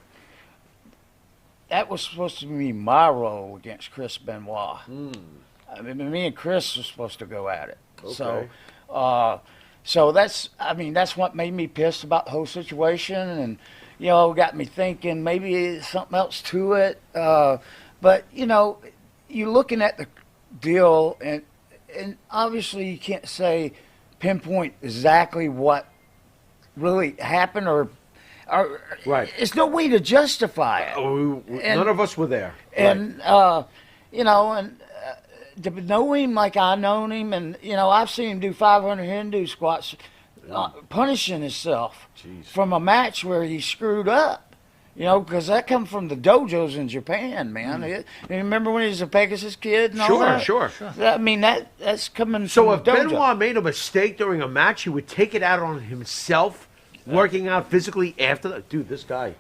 that was supposed to be my role against Chris Benoit. I mean, me and Chris were supposed to go at it. Okay. So that's what made me pissed about the whole situation, and got me thinking maybe there's something else to it. But you're looking at the deal, and obviously you can't pinpoint exactly what really happened, or Right. There's no way to justify it. None of us were there. And to know him like I known him, and I've seen him do 500 Hindu squats, punishing himself from a match where he screwed up. Because that come from the dojos in Japan, man. You remember when he was a Pegasus kid and all that? Sure. I mean, that's coming So from if the dojo. Benoit made a mistake during a match, he would take it out on himself, working out physically after that. Dude, this guy's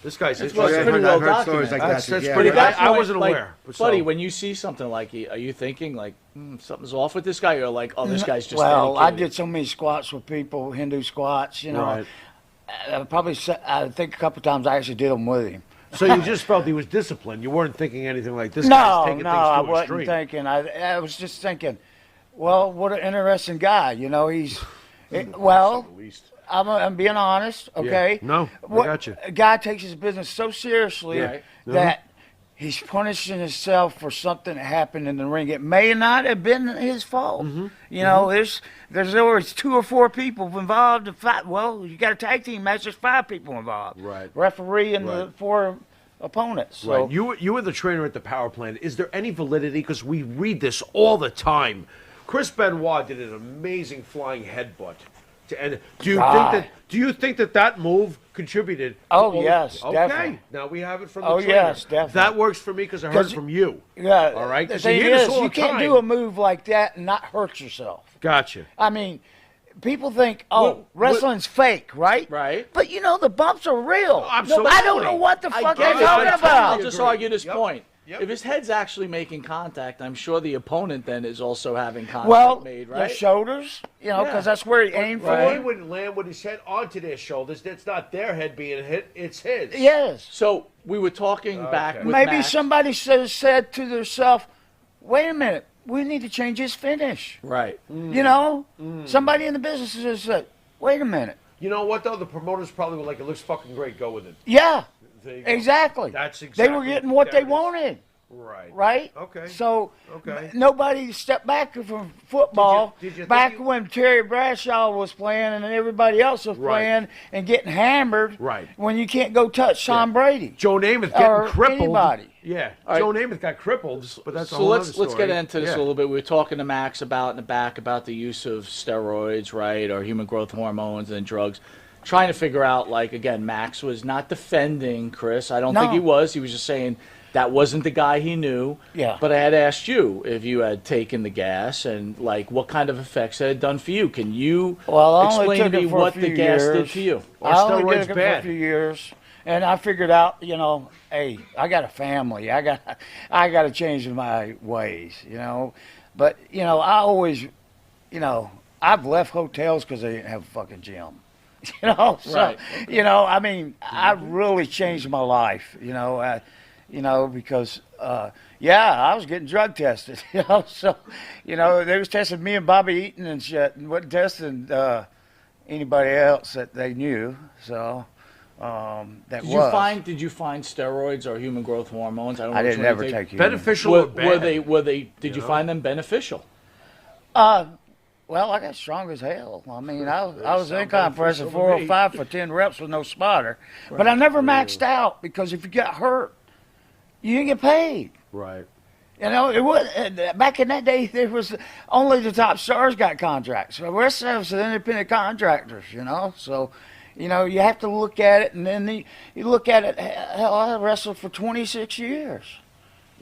That's interesting. what's pretty well documented. That's yeah. pretty. But I wasn't aware. Buddy, when you see something like, are you thinking like something's off with this guy, or like, oh, this guy's just Well, I dedicated? did so many squats with people, Hindu squats, Right. I think a couple times I actually did them with him. So you just felt he was disciplined. You weren't thinking anything like this No, guy's taking things I too wasn't extreme. thinking. I was just thinking, well, what an interesting guy. He's well. At least. I'm being honest, okay? Yeah. No, I got you. A guy takes his business so seriously that he's punishing himself for something that happened in the ring. It may not have been his fault. There's always 2 or 4 people involved. Well, you got a tag team match. There's 5 people involved. Right. Referee and the 4 opponents. So. Right. You were the trainer at the power plant. Is there any validity? Because we read this all the time. Chris Benoit did an amazing flying headbutt. And do you think that move contributed? Oh, yes, okay. definitely. Now we have it from the Oh, trainer. yes, definitely. That works for me because I heard it from you. Yeah. All right. The 'Cause you thing hear this is, all you the can't time. do a move like that and not hurt yourself. Gotcha. I mean, people think, wrestling's fake, right? Right. But the bumps are real. absolutely. I don't know what the fuck they're get it. talking about. I'll just argue this point. If his head's actually making contact, I'm sure the opponent then is also having contact made, right? Their shoulders, because that's where he aimed for. But he wouldn't land with his head onto their shoulders. That's not their head being hit; it's his. Yes. So we were talking back with Maybe Max. somebody said to themselves, "Wait a minute, we need to change his finish." Right. Somebody in the business has said, "Wait a minute." You know what though? The promoters probably were like, "It looks fucking great. Go with it." Yeah. There you go. Exactly. That's exactly. They were getting what they wanted. Right. Right? Okay. So Okay. nobody stepped back from football Did you back think when Terry Bradshaw was playing and everybody else was playing and getting hammered when you can't go touch Tom Brady. Joe Namath or getting crippled. anybody. Yeah. All Joe right. Namath got crippled, but that's a So whole let's other story. get into this Yeah. a little bit. We were talking to Max about in the back about the use of steroids, right, or human growth hormones and drugs. Trying to figure out, like, again, Max was not defending Chris. I don't think he was. He was just saying that wasn't the guy he knew. Yeah. But I had asked you if you had taken the gas and, like, what kind of effects it had done for you. Can you explain to me what the gas did to you? I only did it for a few years, and I figured out, hey, I got a family. I got to change my ways, But I always, I've left hotels because they didn't have a fucking gym. So, I mean, I really changed my life, because, I was getting drug tested, so, they was testing me and Bobby Eaton and shit, and wasn't testing anybody else that they knew, so, Did you find steroids or human growth hormones? I didn't ever take you. Beneficial or bad? Did you find them beneficial? Well, I got strong as hell. I mean, I was incline pressing 405 for 10 reps with no spotter. Right. But I never maxed out because if you got hurt, you didn't get paid. Right. It was back in that day. There was only the top stars got contracts. The rest of us are independent contractors. So, you have to look at it, and then you look at it. Hell, I wrestled for 26 years.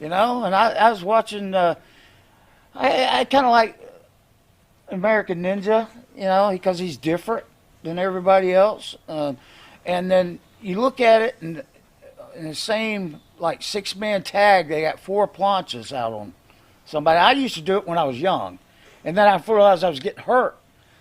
And I was watching. I kind of like American Ninja, because he's different than everybody else. And then you look at it, and in the same, 6-man tag, they got 4 planches out on somebody. I used to do it when I was young. And then I realized I was getting hurt.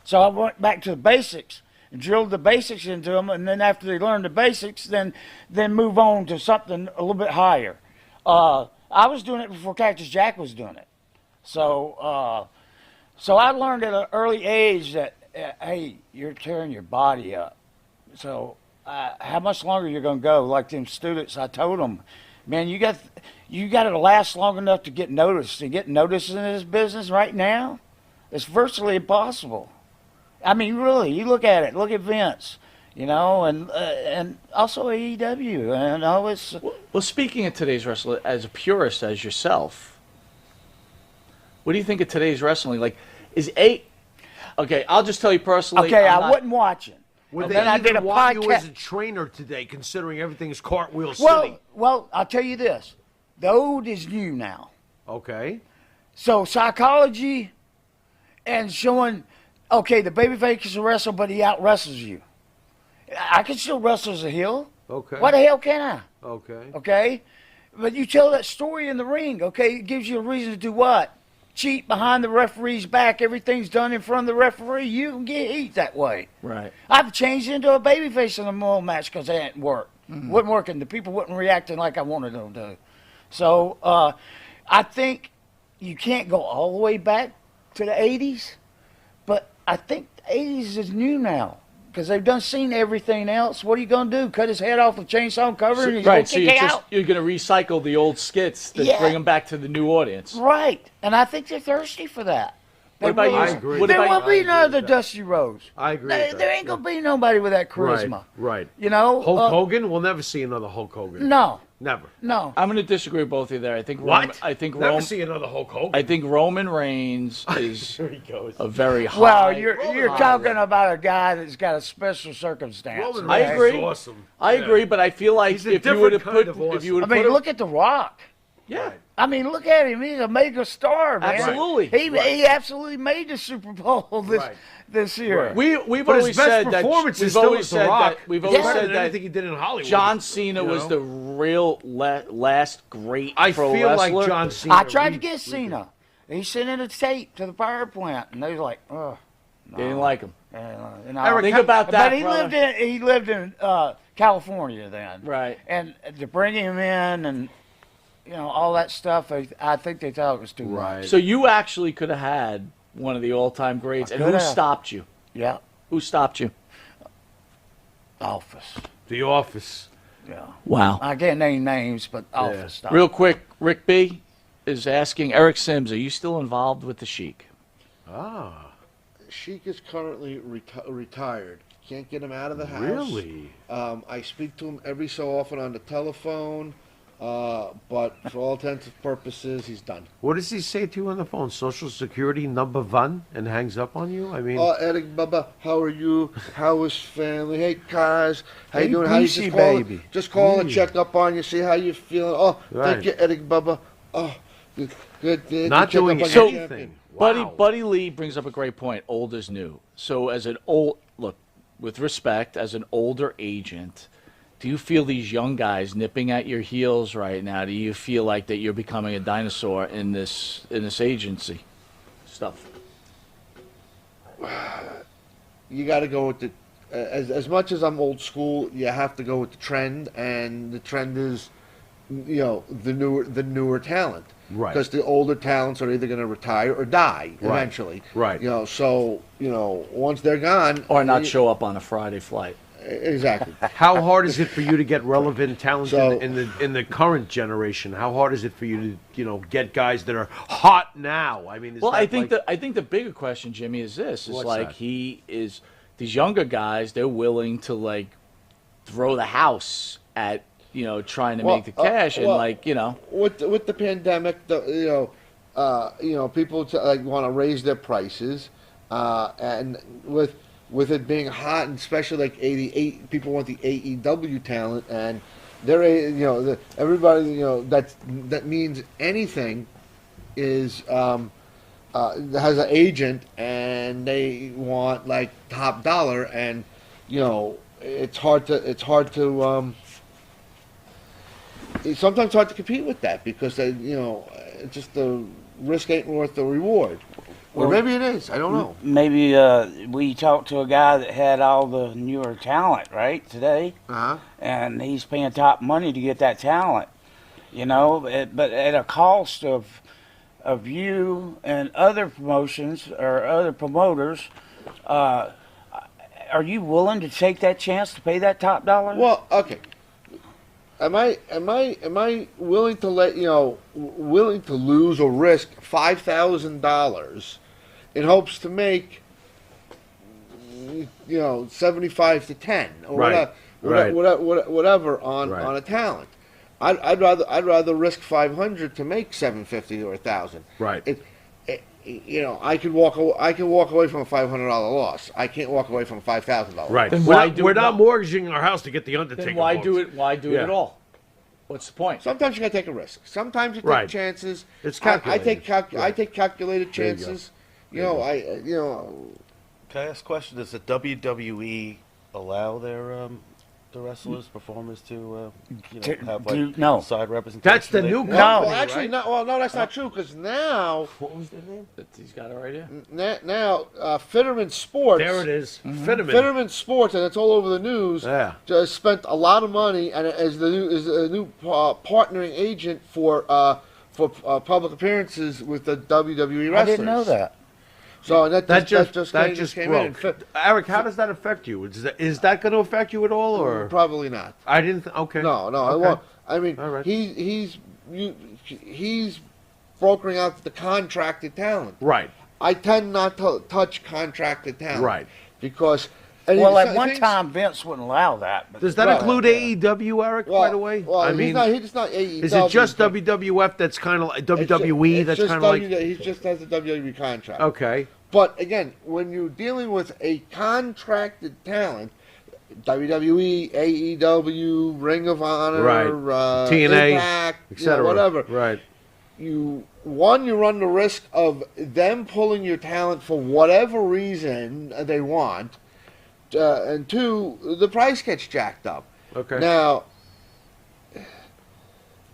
So I went back to the basics and drilled the basics into them. And then after they learned the basics, then move on to something a little bit higher. I was doing it before Cactus Jack was doing it. So I learned at an early age that, hey, you're tearing your body up. So how much longer you're going to go? Like them students, I told them, man, you got to last long enough to get noticed. To get noticed in this business right now, it's virtually impossible. I mean, really, you look at it. Look at Vince, and also AEW. It's well. Speaking of today's wrestling, as a purist as yourself, what do you think of today's wrestling? Okay, I'll just tell you personally. Okay, I wasn't watching. Would then I did a want you podcast. as a trainer today, considering everything's cartwheel city? Well, I'll tell you this. The old is new now. Okay. So psychology and showing, okay, the babyface can wrestle, but he out-wrestles you. I can still wrestle as a heel. Okay. Why the hell can I? Okay. Okay? But you tell that story in the ring, okay? It gives you a reason to do what? Cheat behind the referee's back. Everything's done in front of the referee. You can get heat that way. Right. I've changed into a babyface in a Memorial match because it didn't work. Wasn't working. The people wasn't reacting like I wanted them to. So I think you can't go all the way back to the 80s, but I think the 80s is new now because they've seen everything else. What are you going to do? Cut his head off with chainsaw cover and he's going to kick out? You're going to recycle the old skits that bring them back to the new audience. Right. And I think they're thirsty for that. What about you? I agree. There won't be none of the Dusty Rhodes. I agree. There ain't going to be nobody with that charisma. Right. Hulk Hogan? We'll never see another Hulk Hogan. No. Never. No. I'm going to disagree with both of you there. I think Never see another Hulk Hogan. I think Roman Reigns is Here he goes. a very high. Well, you're talking about a guy that's got a special circumstance. Roman I Reigns agree. is awesome. I agree, but I feel like He's a if you would have different put, kind of if you would I have mean, put, look at The Rock. Yeah. I mean, look at him. He's a mega star, man. Absolutely. He absolutely made the Super Bowl this year. We've But always his best said that performance is we've still always with The said Rock. that we've always Better said than that anything he did in Hollywood. John Cena you was know? the real last great I pro feel wrestler. like John Cena. I tried to get Cena. He sent in a tape to the power plant, and they was like, "Oh, They didn't like him. Think about that, But brother. he lived in California then, Right. And to bring him in and all that stuff, I think they thought it was too much. So you actually could have had one of the all-time greats. And who could have. stopped you? Yeah, Who stopped you? Office. The Office. Yeah. Wow. I can't name names, but Office stuff. Real quick, Rick B is asking Eric Sims, are you still involved with the Sheik? Sheik is currently retired. Can't get him out of the house. Really? I speak to him every so often on the telephone, but for all intents and purposes, he's done. What does he say to you on the phone? Social Security number one, and hangs up on you? I mean, Eric Bubba, how are you? How is family? Hey, guys, how you doing? How you Goosey, baby. Just call and check up on you, see how you feeling. Oh, Right. thank you, Eric Bubba. Oh, good. not check doing up on your anything. champion. Wow. Buddy Lee brings up a great point. Old is new. So as an look, with respect, as an older agent, do you feel these young guys nipping at your heels right now? Do you feel like that you're becoming a dinosaur in this agency stuff? You got to go with the as much as I'm old school, you have to go with the trend, and the trend is the newer talent. Right. Because the older talents are either going to retire or die eventually. Right. So once they're gone, Or not show up on a Friday flight. Exactly. How hard is it for you to get relevant talent So- in the current generation? How hard is it for you to get guys that are hot now? I mean, I think the bigger question, Jimmy, is this: is What's like that? these younger guys, they're willing to like throw the house at trying to make the cash and with the pandemic, people want to raise their prices, and with it being hot, and especially like 88, people want the AEW talent, and they're everybody that means anything is has an agent, and they want like top dollar, and it's hard to it's sometimes hard to compete with that because just the risk ain't worth the reward. Or maybe it is. I don't know. Maybe we talked to a guy that had all the newer talent, right, today. Uh-huh. And he's paying top money to get that talent, but at a cost of you and other promotions or other promoters. Are you willing to take that chance to pay that top dollar? Well, okay. Am I willing to willing to lose or risk $5,000 in hopes to make 75 to 10 or whatever on a talent? I'd rather risk 500 to make 750 or 1,000. Right. I can walk away from a $500 loss. I can't walk away from a $5,000 loss. Right. Then We're not mortgaging our house to get the Undertaker. Then why votes. do it? Why do it at all? What's the point? Sometimes you gotta take a risk. Sometimes you take chances. It's I calculated. I take calculated There you go. chances. Can I ask a question? Does the WWE allow their the wrestlers, performers to have like no. side representation? That's the new No, company, well, actually, right? no. Well, no, that's not true. Because now, What was their name? He's got it right here. now, Fitterman Sports. There it is. Fitterman. Fitterman Sports, and it's all over the news. Yeah. Just spent a lot of money, and is a new partnering agent for public appearances with the WWE wrestlers. I didn't know that. So that just came broke. in. Eric, how does that affect you? Is that going to affect you at all, or Probably not. I didn't? Okay. No, I Okay. won't. I mean, All right. he's brokering out the contracted talent. Right. I tend not to touch contracted talent. Right. Because Well, at one time, Vince wouldn't allow that. But Does that include AEW, Eric? By the way, well, I mean, he's not AEW. is it just WWF that's kind of like WWE? It's That's just kind of like he just has a WWE contract. okay. But again, when you're dealing with a contracted talent, WWE, AEW, Ring of Honor, Right. TNA, Impact, etc. whatever. Right. You run the risk of them pulling your talent for whatever reason they want, and two, the price gets jacked up. Okay. Now,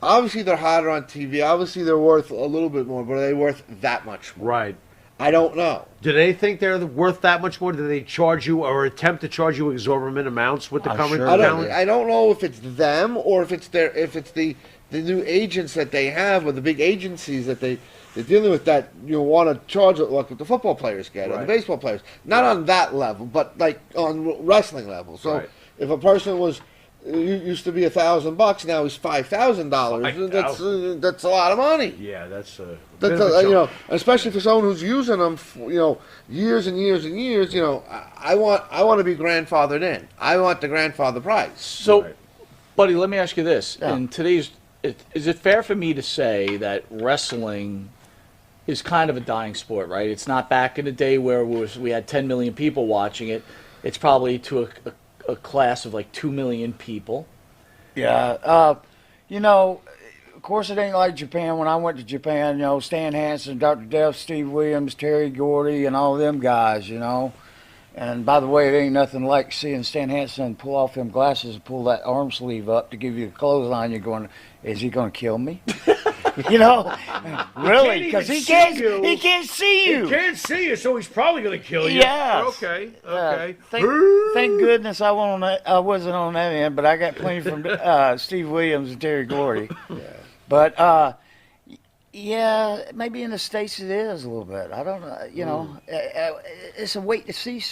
obviously they're hotter on TV. Obviously they're worth a little bit more, but are they worth that much more? Right. I don't know. Do they think they're worth that much more? Do they charge you or attempt to charge you exorbitant amounts with the current talent? I don't know if it's them or if it's the new agents that they have or the big agencies that they're dealing with that want to charge it like the football players get or the baseball players. Not on that level, but like on wrestling level. So if a person was used to be $1,000, now he's $5,000. That's a lot of money. Yeah, that's especially for someone who's using them, years and years and years. I want to be grandfathered in. I want the grandfather price. So, buddy, let me ask you this: in today's, is it fair for me to say that wrestling is kind of a dying sport? Right? It's not back in the day where we had 10 million people watching it. It's probably to a class of like 2 million people. Yeah. Of course it ain't like Japan. When I went to Japan, Stan Hansen, Dr. Death, Steve Williams, Terry Gordy, and all them guys, And by the way, it ain't nothing like seeing Stan Hansen pull off them glasses and pull that arm sleeve up to give you a clothesline. You're going, is he going to kill me? Really? Because he can't see you. He can't see you, so he's probably going to kill you. Yes. Okay. Thank goodness I wasn't on that end, but I got plenty from Steve Williams and Terry Gordy. But yeah, maybe in the States it is a little bit. I don't know. It's a wait to see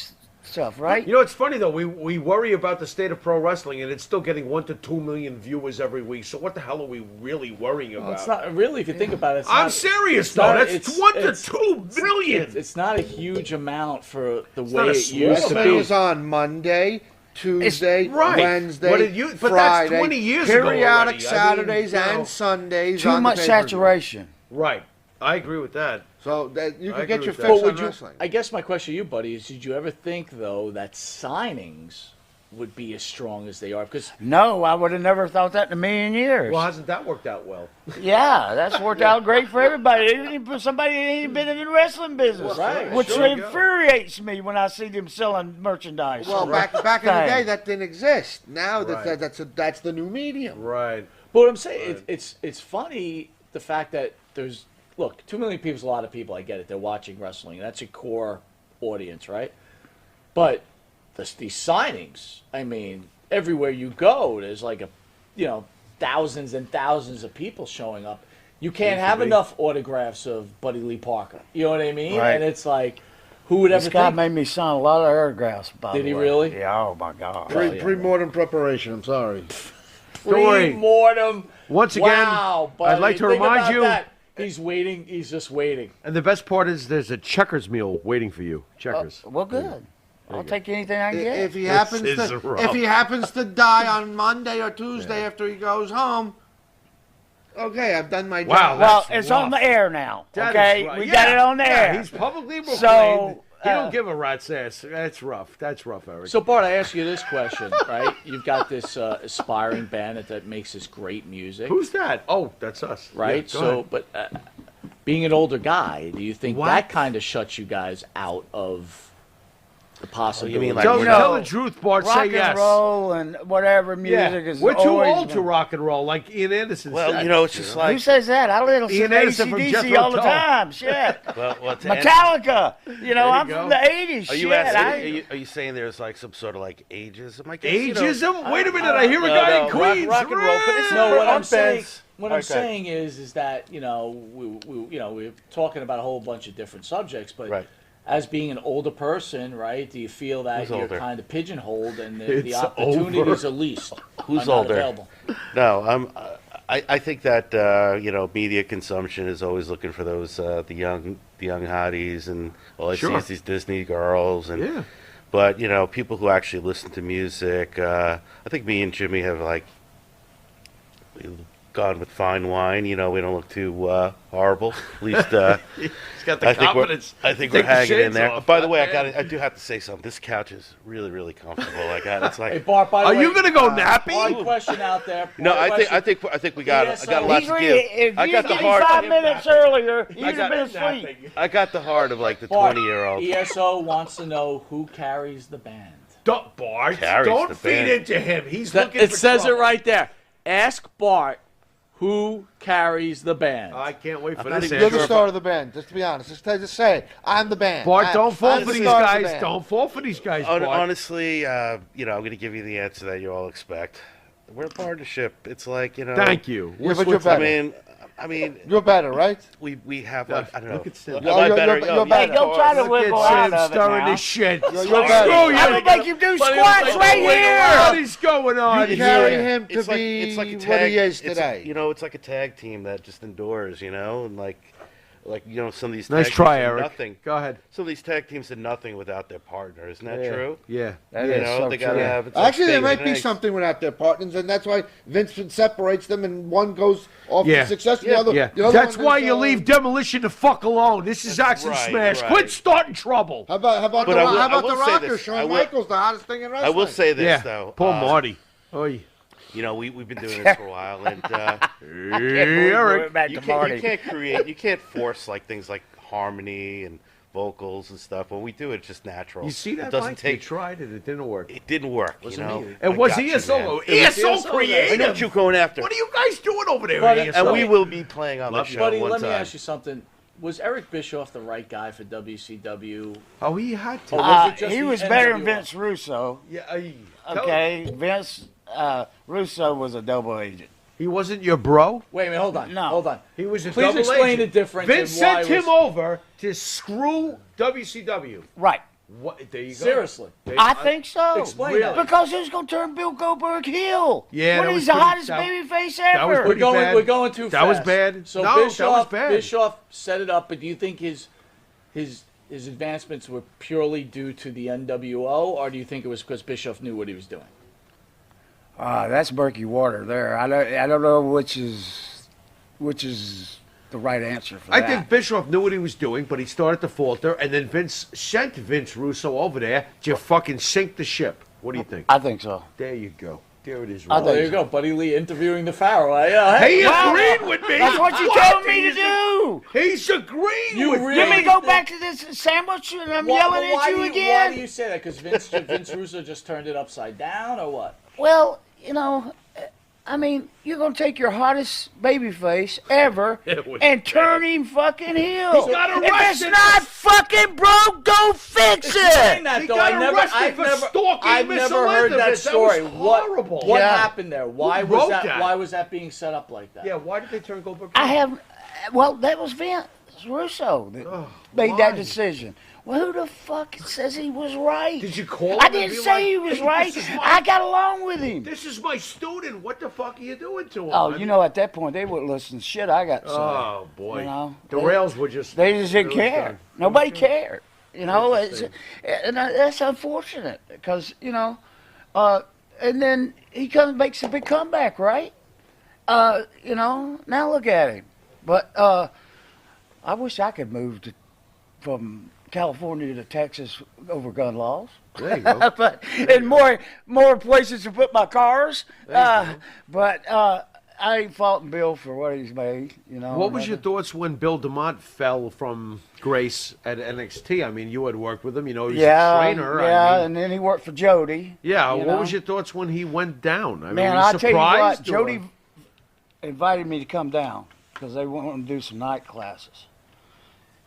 stuff, right? It's funny though. We worry about the state of pro wrestling, and it's still getting 1 to 2 million viewers every week. So what the hell are we really worrying about? It's not really, if you think about it. I'm serious though. That's 1 to 2 million. It's not a huge amount for the way it used to be. It was on Monday, Tuesday, Wednesday, but Friday, that's 20 years periodic ago Saturdays and Sundays. Too much saturation. Right. I agree with that. So that you can get your fix on wrestling. I guess my question to you, buddy, is did you ever think, though, that signings would be as strong as they are? Because no, I would have never thought that in a million years. Well, hasn't that worked out well? Yeah, that's worked out great for everybody. Even for somebody that ain't been in the wrestling business, which infuriates me when I see them selling merchandise. Well, back in the day, that didn't exist. Now that's the new medium. Right. But what I'm saying, it's funny the fact that there's. Look, 2 million people is a lot of people. I get it. They're watching wrestling. That's a core audience, right? But these signings, I mean, everywhere you go, there's like thousands and thousands of people showing up. You can't have enough autographs of Buddy Lee Parker. You know what I mean? Right. And it's like, who would ever think? This guy think? made me sign a lot of autographs, by the way. Did he really? Yeah, oh my God. Pre-mortem preparation, I'm sorry. Pre-mortem. Once again, wow, buddy. I'd like to remind you. That. He's waiting. He's just waiting. And the best part is there's a Checkers meal waiting for you. Checkers. Well, good. I'll take anything I can get. If he happens to die on Monday or Tuesday after he goes home, okay, I've done my job. Well, it's on the air now. Okay, we got it on the air. He's publicly proclaimed. So he don't give a rat's ass. That's rough. That's rough, Eric. So, Bart, I ask you this question, right? You've got this aspiring band that makes this great music. Who's that? Oh, that's us. Right? Yeah, so, but being an older guy, do you think that kind of shuts you guys out of the possibility? You mean like tell the truth, Bart. Rock Say and yes. roll and whatever music is. We're too always old to rock and roll, like Ian Anderson said. Well, it's just like... Who says that? I listen Ian to Anderson from AC/DC Jethro all the Tull. time. Shit. Metallica. I'm from the 80s. Are you asking? Are you saying there's like some sort of like ageism? I guess, ageism? Wait a minute! I hear a guy in Queens. Rock and roll, but it's no. What I'm saying. What I'm saying is that we're talking about a whole bunch of different subjects, but as being an older person, right? Do you feel that you're kind of pigeonholed and the opportunities at least Who's are not older? available? No, I think that media consumption is always looking for those the young hotties, and all I see is these Disney girls, and but people who actually listen to music. I think me and Jimmy have like on with fine wine. You know, we don't look too horrible. At least He's got the confidence. I think Take we're the hanging in shades there. off. By the way, I do have to say something. This couch is really, really comfortable. It's like. Hey, Bart, by the Are way, you gonna go nappy? Hard question out there. No, Hard I question. think we got Yes, I got a so lot He's to really, give. if I you got the give me heart. 5 minutes earlier, I you'd have got been asleep. I got the heart of like the Bart, 20-year-old. ESO wants to know who carries the band. Don't, Bart. Carries Don't the feed band. into him. He's looking It for says trouble. it right there. Ask Bart who carries the band. I can't wait for I'm not this even You're the answer. star of the band. Just to be honest, just say it. I'm the band. Bart, don't fall I'm for the these star of the guys. band. Don't fall for these guys, Bart. Honestly, I'm going to give you the answer that you all expect. We're a partnership. It's like, Thank you. Yeah, but you're better. I mean, You're better, right? we have like I don't know. Look at Sim. Am I better? you're Hey, better. don't try to Look wiggle at out Sim of it stirring now. this shit. You're Screw better. you. I'm gonna make you do squats right here. What is going on You here? carry him to It's like be a what tag. he is It's today. it's like a tag team that just endures, and like some of these. Nice tag try, teams are Eric. Nothing. Go ahead. Some of these tag teams are nothing without their partner. Isn't that true? Yeah. That You is know, so they gotta true. have. It's like Actually, there steak might and be eggs. something without their partners, and that's why Vince separates them, and one goes off Yeah. to success, and the other. Yeah. the other That's one why is, you leave Demolition the fuck alone. This is That's Axe and right, Smash. right. Quit starting trouble. How about But the, I will- how I about will the say Rocker? this. I Shawn will- Michaels, the hottest thing in wrestling. I will say this Yeah. though. Poor Marty. Oy. We've been doing this for a while, and Hey, Eric. Back you to can't Marty. you can't force like things like harmony and vocals and stuff. When we do it, it's just natural. You see that, It doesn't Mike? take. You tried it. It didn't work. It didn't work. And was he a solo? He is so I know creative. what you're going after. What are you guys doing over there? Buddy, ESO? And we will be playing on the Love you. show Buddy, one let me time. ask you something. Was Eric Bischoff the right guy for WCW? Oh, he had to. Or was it just He the was better than NWO? Vince Russo. Yeah. Okay, Vince Russo was a double agent. He wasn't your bro. Wait a minute, hold on. No. Hold on. He was a Please double explain agent. the difference Vince and why sent him was- over to screw WCW. Right. What? There you go. Seriously. I think so. Explain that. Because it was going to turn Bill Goldberg heel. Yeah, when that he's was the pretty- hottest that- babyface that was ever. pretty bad. We're going too fast. That was bad. So No, that Bischoff, was bad. Bischoff set it up, but do you think his advancements were purely due to the NWO, or do you think it was because Bischoff knew what he was doing? That's murky water there. I don't know which is the right answer for I that. think Bischoff knew what he was doing, but he started to falter, and then Vince sent Vince Russo over there to fucking sink the ship. What do you think? I think so. There you go. There it is. I Ron. think There you go, Buddy Lee interviewing the Pharaoh. He Well, agreed with me. That's what you told me to do. He's agreeing You with really- me. Let me go back to this sandwich and I'm yelling at you Why again. do you say that? Because Vince Russo just turned it upside down, or what? Well, I mean, you're going to take your hottest babyface ever It was and turn him fucking heel. He got If it's arrested. not fucking broke, go fix Explain it. that, He though. got arrested for stalking I've Miss never heard that Elizabeth. That story. was What horrible. What Yeah. happened there? Why Who was wrote that? that? Why was that being set up like that? Yeah, why did they turn Goldberg? Well, that was Vince Russo that made why? that decision. Well, who the fuck says he was right? Did you call him? I and didn't be say like, he was "Hey, right. this is my- I got along with him. This is my student. What the fuck are you doing to him? Oh, you know, at that point, they wouldn't listen to shit I got to say. Oh boy. You know, The rails were just. They just didn't it was care. done. Nobody cared. You know, Interesting. and that's unfortunate because and then he makes a big comeback, right? Now look at him. But I wish I could move from California to Texas over gun laws. There you go. But and more places to put my cars. But I ain't faulting Bill for what he's made. What was your thoughts when Bill DeMott fell from grace at NXT? I mean, you had worked with him. He was a trainer. Yeah, I mean, and then he worked for Jody. yeah. you What know? was your thoughts when he went down? I mean, Man, were you I'll tell you what, surprised? Jody invited me to come down because they wanted to do some night classes.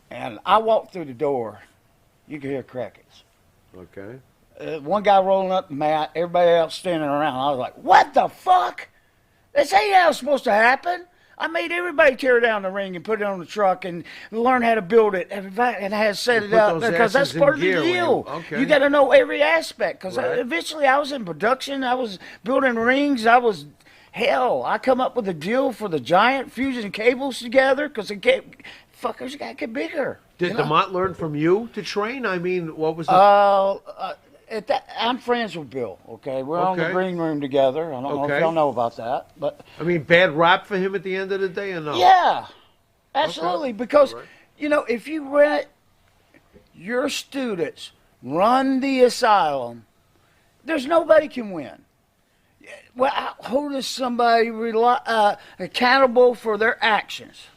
And I walked through the door. You could hear crickets. Okay. One guy rolling up the mat, everybody else standing around. I was like, what the fuck? This ain't how it's supposed to happen. I made everybody tear down the ring and put it on the truck and learn how to build it and how to set it put up those because that's asses in part of the gear when deal. you- okay. You got to know every aspect because Right. eventually I was in production. I was building rings. I come up with a deal for the giant fusing cables together because fuckers got to get bigger. Did DeMott learn from you to train? I mean, what was the... I'm friends with Bill. Okay, we're on the Okay. green room together. I don't know if Okay. y'all know about that, but I mean, bad rap for him at the end of the day, or no? yeah, absolutely. Because All right. you know, if you let your students run the asylum, there's nobody can win. Well, holding somebody accountable for their actions,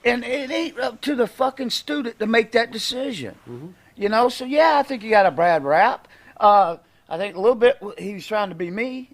and it ain't up to the fucking student to make that decision. You know, so yeah, I think he got a bad rap. I think a little bit he was trying to be me,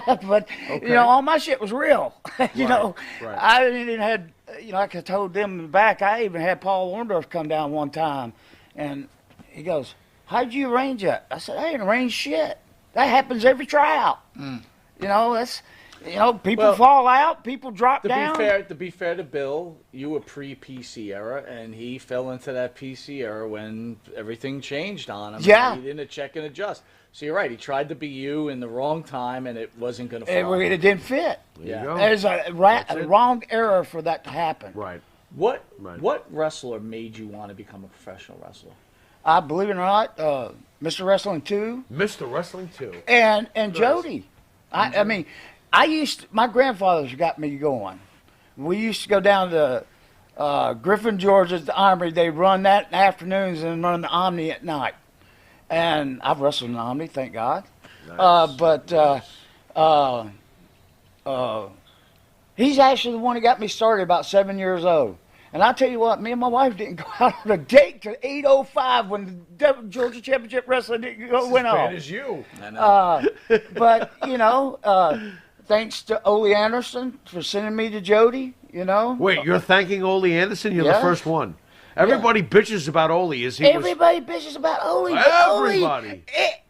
but you know, all my shit was real. You know, right. I even had, you know, like I told them in the back, I even had Paul Orndorff come down one time, and he goes, "How'd you arrange that?" I said, "I didn't arrange shit. That happens every tryout." You know, that's, you know, people fall out, people drop down. To be fair to Bill, you were pre-PC era, and he fell into that PC era when everything changed on him. Yeah. He didn't check and adjust. So you're right. He tried to be you in the wrong time, and it wasn't going to fly. It didn't fit. Yeah. go. There's a wrong era for that to happen. Right. What Right. what wrestler made you want to become a professional wrestler? I believe it or not, Mr. Wrestling 2 Mr. Wrestling 2. and Jody. I mean, my grandfather's got me going. We used to go down to Griffin, Georgia, the Armory. They run that in the afternoons and run the Omni at night. And I've wrestled in the Omni, thank God. He's actually the one that got me started about 7 years old. And I'll tell you what, me and my wife didn't go out on a date till 8:05 when the Georgia Championship Wrestling went As on. bad as you. I know. But, you know, thanks to Ole Anderson for sending me to Jody, you know. Wait, you're thanking Ole Anderson? You're Yeah. the first one. Everybody bitches about Ole. Everybody bitches about Ole. but Everybody.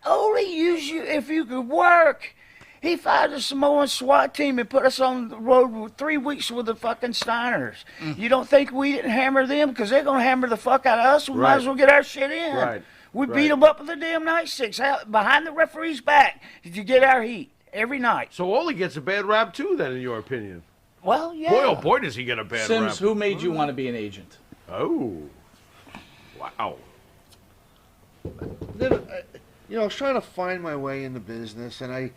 Ole used you if you could work. He fired the Samoan SWAT team and put us on the road with 3 weeks with the fucking Steiners. You don't think we didn't hammer them? Because they're going to hammer the fuck out of us. We might as well get our shit in. Right. We beat them up with the damn nightsticks out behind the referee's back to get our heat every night. So Ole gets a bad rap too, then, in your opinion? Well, yeah. Boy, oh boy, does he get a bad Sims, rap. who made you want to be an agent? Oh. Wow. Then, you know, I was trying to find my way in the business, and I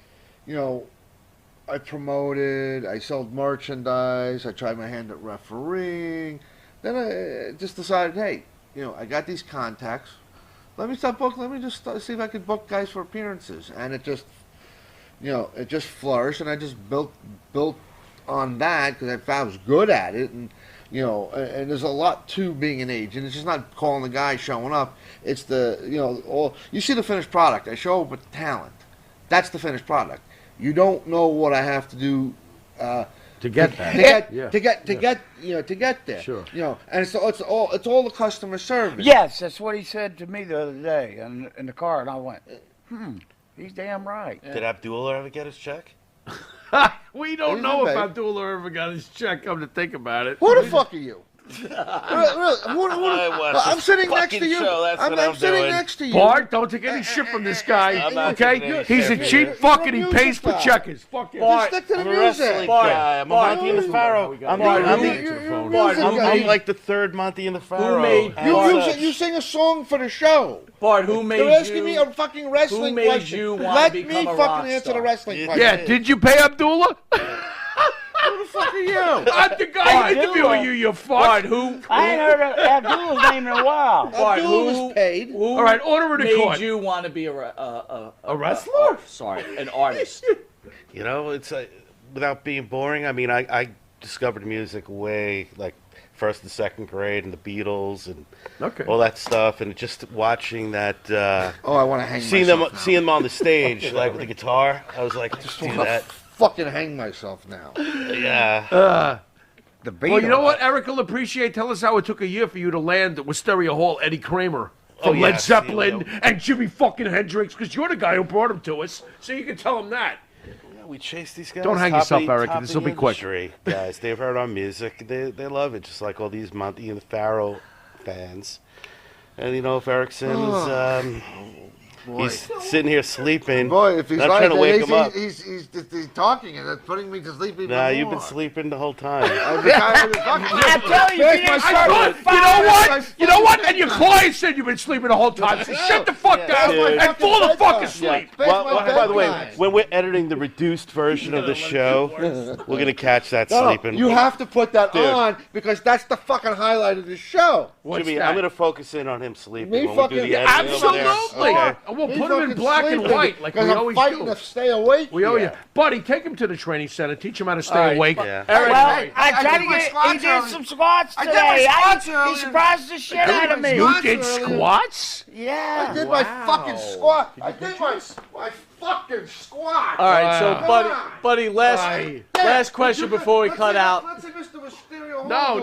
promoted, I sold merchandise, I tried my hand at refereeing. Then I just decided, hey, you know, I got these contacts. Let me just see if I could book guys for appearances. And it just, you know, it just flourished, and I just built on that because I found I was good at it. And, you know, and there's a lot to being an agent. It's just not calling the guy showing up. It's the, you know, you see the finished product. I show up with talent. That's the finished product. You don't know what I have to do to get that. To get there. Sure. You know, and it's all the customer service. Yes, that's what he said to me the other day in the car, and I went, he's damn right. Did Abdullah ever get his check? We don't He's know a if babe. Abdullah ever got his check, come to think about it. Who the fuck are you? Really, I'm sitting next to you. I'm sitting next to you. Bart, don't take any shit from this guy, I'm not taking okay? any He's a shit cheap from fuck and he Music pays for guy. checkers. Fuck it. Just stick to the I'm a wrestling music. guy. I'm a Monty and the Pharaoh. I'm like the third Monty and the Pharaoh. made- You sing a song for the show. Bart, who made You're asking you? me a fucking wrestling who made question. you wanna Let become me a rock fucking answer star? the wrestling Yeah. question. Yeah, did you pay Abdullah? Who the fuck are you? I'm the guy interviewing you, you fuck. Bart, who? I ain't heard of Abdullah's name in a while. Bart, Abdullah who? was paid. Who All right, order in the made court. you want to be a wrestler? Sorry, an artist. You know, it's without being boring. I mean, I discovered music way like first and second grade, and the Beatles and all that stuff, and just watching that. Oh, I want to hang seeing myself them, seeing them on the stage, like with the guitar. I was like, just do that. fucking hang myself now. Yeah. The Beatles. Well, you know what? Eric will appreciate. Tell us how it took a year for you to land at Wisteria Hall, Eddie Kramer from Led yes, Zeppelin you know. and Jimi fucking Hendrix, because you're the guy who brought him to us, so you can tell him that. Yeah, we chase these guys. Don't hang top yourself, of the- Eric. top This of will the be quick. industry, guys. They've heard our music. They love it, just like all these Monty and the Pharaoh fans. And you know, if Eric Sims, He's sitting here sleeping. Boy, if he's I'm like trying to that, wake him up. he's talking and it's putting me to sleep even Nah, more. you've been sleeping the whole time. I tell you, You know what? And your client said you've been sleeping the whole time. So shut the fuck down Dude. and fall the fuck asleep. By the way, when we're editing the reduced version of the show, we're gonna catch that sleeping. You have to put that on because that's the fucking highlight of the show. Jimmy, I'm gonna focus in on him sleeping Me when we do fucking- the editing over there. Absolutely. Okay. And we'll He's put him in fucking black and sleeping white like we because I'm always fighting do. to stay awake. We owe you. here. Buddy, take him to the training center. Teach him how to stay All right. awake. Yeah. Eric, Well, I tried did to my get. He squats did earlier. some squats I today. did my squats earlier. He surprised the shit out of me. You did earlier. squats? Yeah. I did my fucking squat. I did my fucking squat. All right, so Come on. buddy, last question before we cut out. Let's see Mr. Mysterio. No.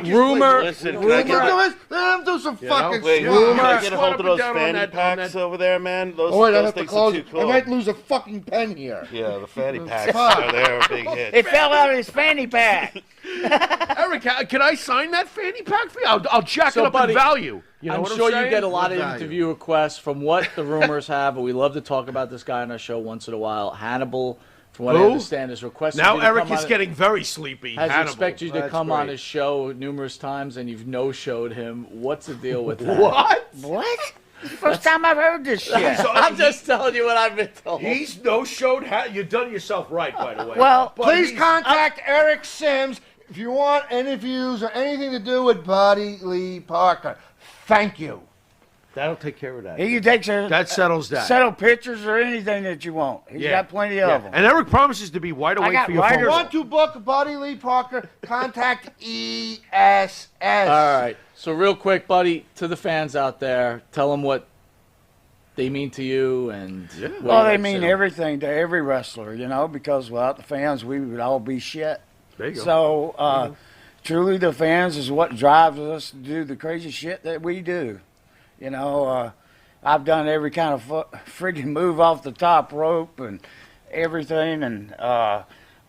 Rumor. Listen, Let can I get him do some fucking Wait, squats. can I get a Squat hold up of and those down on fanny that- packs over there, man? Those, Oh, wait, I those have to things close are it. too cool. I might lose a fucking pen here. Yeah, the fanny packs are there, a big hit. It fell out of his fanny pack. Eric, can I sign that fanny pack for you? I'll jack So, it up buddy, in value. You know I'm what sure saying? you get a lot of What value? interview requests from what the rumors have, but we love to talk about this guy on our show once in a while. Hannibal, from what I Who? understand, is requesting Now you to Eric come is on- getting very sleepy. has Hannibal. expected you to That's come on great. his show numerous times, and you've no-showed him. What's the deal with that? What? What? First time I've heard this shit. So I'm just telling you what I've been told. He's no-showed. You've done yourself right, by the way. Well, But Please he's- contact Eric Sims if you want interviews or anything to do with Buddy Lee Parker. Thank you. That'll take care of that. He can take some That settles that. settle pictures or anything that you want. He's got plenty of them. And Eric promises to be wide awake got for your writers- phone. Want to book Buddy Lee Parker? Contact ESS. All right. So real quick, buddy, to the fans out there, tell them what they mean to you and what Well, you they like mean to- everything to every wrestler, because without the fans, we would all be shit. There you go. So, truly, the fans is what drives us to do the crazy shit that we do. I've done every kind of friggin' move off the top rope and everything, and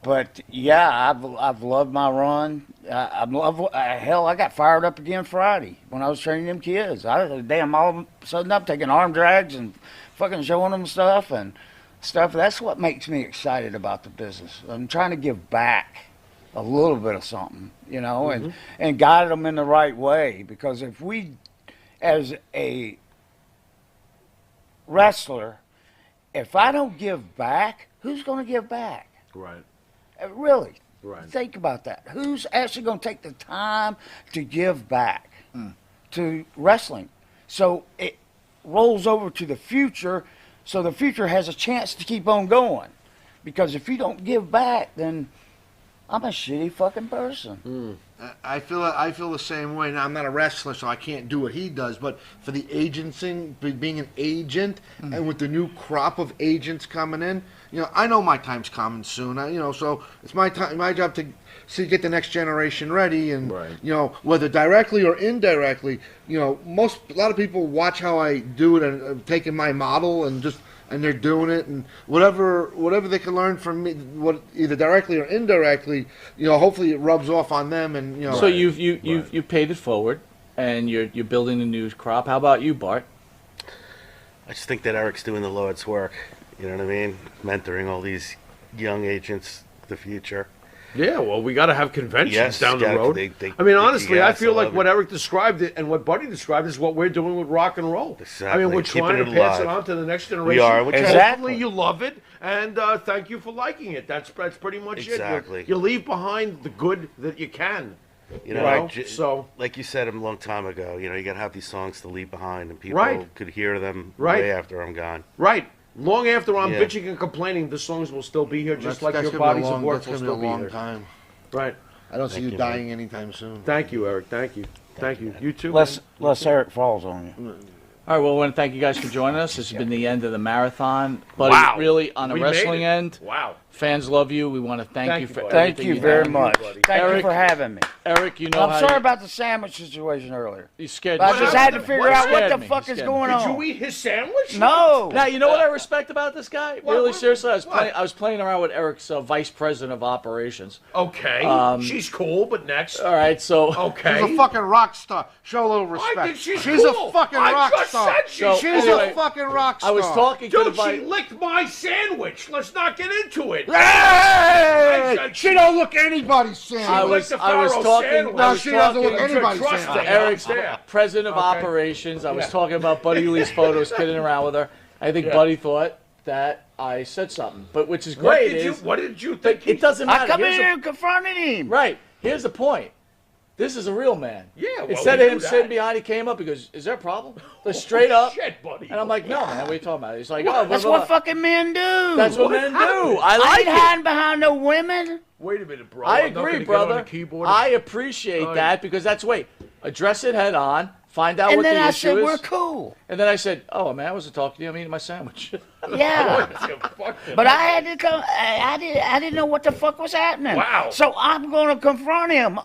but yeah, I've loved my run. Hell, I got fired up again Friday when I was training them kids. All of a sudden I'm taking arm drags and fucking showing them stuff and stuff. That's what makes me excited about the business. I'm trying to give back a little bit of something, and guide them in the right way. Because if we, as a wrestler, if I don't give back, who's going to give back? Right. Really. Right. Think about that. Who's actually going to take the time to give back to wrestling? So it rolls over to the future, so the future has a chance to keep on going. Because if you don't give back, then I'm a shitty fucking person. I feel the same way. Now I'm not a wrestler, so I can't do what he does. But for the agency, being an agent, and with the new crop of agents coming in, I know my time's coming soon. So it's my time, my job to get the next generation ready, and whether directly or indirectly, a lot of people watch how I do it and taking my model and they're doing it, and whatever they can learn from me, either directly or indirectly, hopefully it rubs off on them, and So you've paid it forward, and you're building a new crop. How about you, Bart? I just think that Eric's doing the Lord's work. You know what I mean? Mentoring all these young agents, the future. Yeah, well, we got to have conventions Yes, down the gotta- road. they- Honestly, yes, I feel I like love what it. Eric described it and what Buddy described is what we're doing with rock and roll. Exactly. We're Keeping trying to it pass it alive. on to the next generation. We are. We're trying- Hopefully you love it, and thank you for liking it. That's pretty much Exactly. it. You leave behind the good that you can. So like you said a long time ago, you got to have these songs to leave behind, and people Right. could hear them Right. way after I'm gone. Right. Long after I'm Yeah. bitching and complaining, the songs will still be here, just like that's your gonna be a bodies of long- work that's will gonna still be be a long here. time. Right. I don't see Thank you you, dying man. anytime soon. Thank you, Eric. Thank you. Thank you. You too. Less Eric falls on you. All right, well, I want to thank you guys for joining us. This has been the end of the marathon. Buddy, Wow. really, on the We made wrestling it. end, Wow. fans love you. We want to thank you for buddy. everything Thank you you've very done. much. buddy. Thank you Eric, for having me. Eric, you know I'm how sorry you, about the sandwich situation earlier. you scared But I me. just had to figure out what scared the me. fuck You is scared me. going Did on. you eat his sandwich? No. Now, you know what I respect about this guy? Really, seriously, what? I was playing around with Eric's vice president of operations. Okay. She's cool, but next. All right, so Okay. She's a fucking rock star. Show a little respect. think she's a cool. fucking I rock just star. said So, she's She's anyway, a fucking rock star. I was talking to the Dude, she buddy. licked my sandwich. Let's not get into it. Hey! She don't look anybody's sandwich. I was Pharaoh talking. sandwich. No, she doesn't look talking- anybody's Trust sandwich. her. Eric's there. president of operations. I was talking about Buddy Lee's photos, kidding around with her. I think Buddy thought that I said something, but which is great. What did you But think? it doesn't matter. I come in Here's here and confronted him. Right. Here's the point. This is a real man. Yeah, well, Instead we of him knew that. sitting behind, he came up. He goes, "Is there a problem?" Like, straight up. Shit, buddy. And I'm like, "No, man. What are you talking about?" He's like, "Oh, That's blah, what blah, blah." fucking men do. That's what men do. I I like ain't it. hiding behind no women. Wait a minute, bro. I I'm not agree, gonna get on brother. the keyboard. I appreciate that because that's address it head on, find out And what then the I issue said, is. we're cool. And then I said, "Oh man, I wasn't talking to you. I'm eating my sandwich." Yeah. Fuck it. But I had to come. I didn't know what the fuck was happening. Wow. So I'm gonna confront him.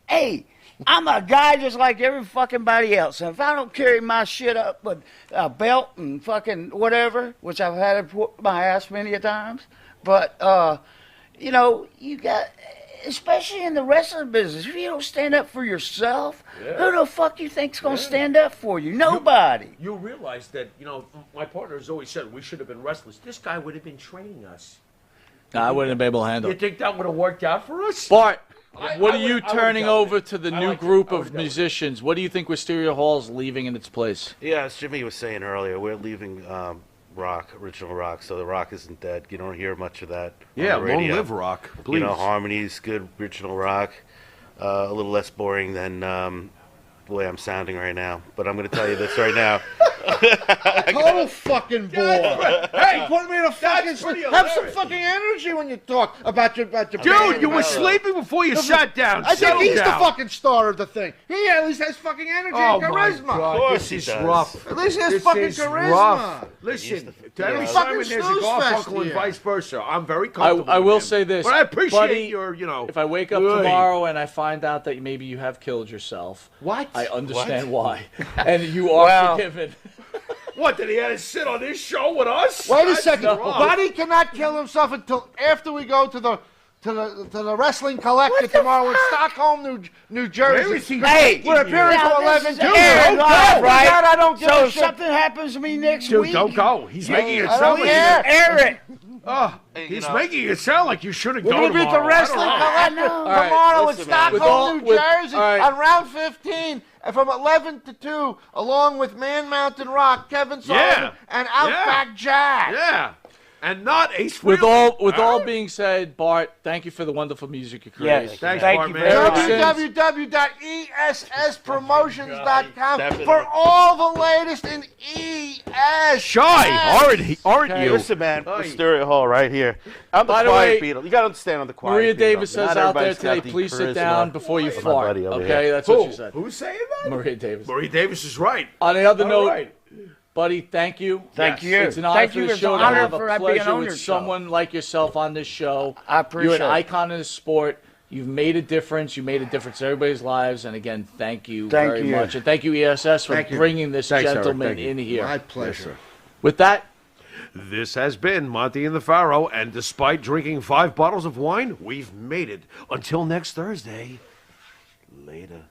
Hey, I'm a guy just like every fucking body else. And if I don't carry my shit up with a belt and fucking whatever, which I've had to put my ass many a times, but you know, you got. Especially in the wrestling business, if you don't stand up for yourself, who the fuck you think's gonna stand up for you? Nobody. You realize that, my partner has always said we should have been wrestlers. This guy would have been training us. Nah, I wouldn't have been able to handle You it. think that would have worked out for us? Bart, I what are would- you I would've turning done over it. to the I new liked it. group I would've of done it. musicians? What do you think Wisteria Hall's leaving in its place? Yeah, as Jimmy was saying earlier, we're leaving rock, original rock, so the rock isn't dead. You don't hear much of that Yeah, on the long radio. live rock, please. Harmonies, good original rock. A little less boring than the way I'm sounding right now. But I'm going to tell you this right now. Total fucking bore. Hey, Put me in a fucking pretty have some hilarious. fucking energy when you talk about your band. Dude, you were sleeping before you sat down. I think Settle he's the down. fucking star of the thing. He at least has fucking energy and Oh, my charisma. God. course This he is does. rough. At least he has This fucking is charisma. rough. Listen, to every Yeah. Simon Fucking there's a snooze fest Garfunkel and here. vice versa. I'm very comfortable I with will him. say this, But I appreciate buddy, your, if I wake up Hey. tomorrow and I find out that maybe you have killed yourself, What? I understand why. And you are Well- forgiven. What, did he have to sit on this show with us? Wait a That's second. wrong. Buddy cannot kill himself until after we go to the wrestling collector tomorrow in Stockholm, New Jersey. Where is he Hey, taking we're you? appearing now for this 11 is June. Aaron Don't Live, go. right? God, I don't give So a if shit. something happens to me next Dude, week, don't go. He's making it I sound don't like care. Eric. he's making it sound like you shouldn't We're go going to be at the tomorrow. wrestling I don't know. collector All right, tomorrow in listen, man. With all- Stockholm, New with- Jersey all right. on round 15. And from 11 to 2, along with Man Mountain Rock, Kevin Sullivan, and Outback Jack. Yeah. And not Ace With Frehley. all being said, Bart, thank you for the wonderful music you created. Yes. Thanks, Thank Bart, you man. very much. www.esspromotions.com for all the latest in ES. Shy, aren't you? Listen, man, Wisteria Hall right here. I'm the By the quiet way, Beatle. You got to understand I'm the quiet Maria Beatle. Davis Not says out there everybody's got today, the please sit charisma down before you of my fart. buddy over Okay, here. that's what she said. Who's saying that? Maria Davis. Marie Davis is right. On the other All note, right. buddy, thank you. Thank you. It's an honor Thank for you. the It's show an to honor have for a being pleasure on with your show. someone like yourself on this show. I appreciate You're an it. icon in the sport. You've made a difference. You made a difference in everybody's lives. And again, thank you Thank very you. much. And thank you, ESS, for Thank you. bringing this Thanks, Eric. gentleman Thank you. in here. My pleasure. With that, This has been Monte and the Pharaoh, and despite drinking 5 bottles of wine, we've made it. Until next Thursday, later.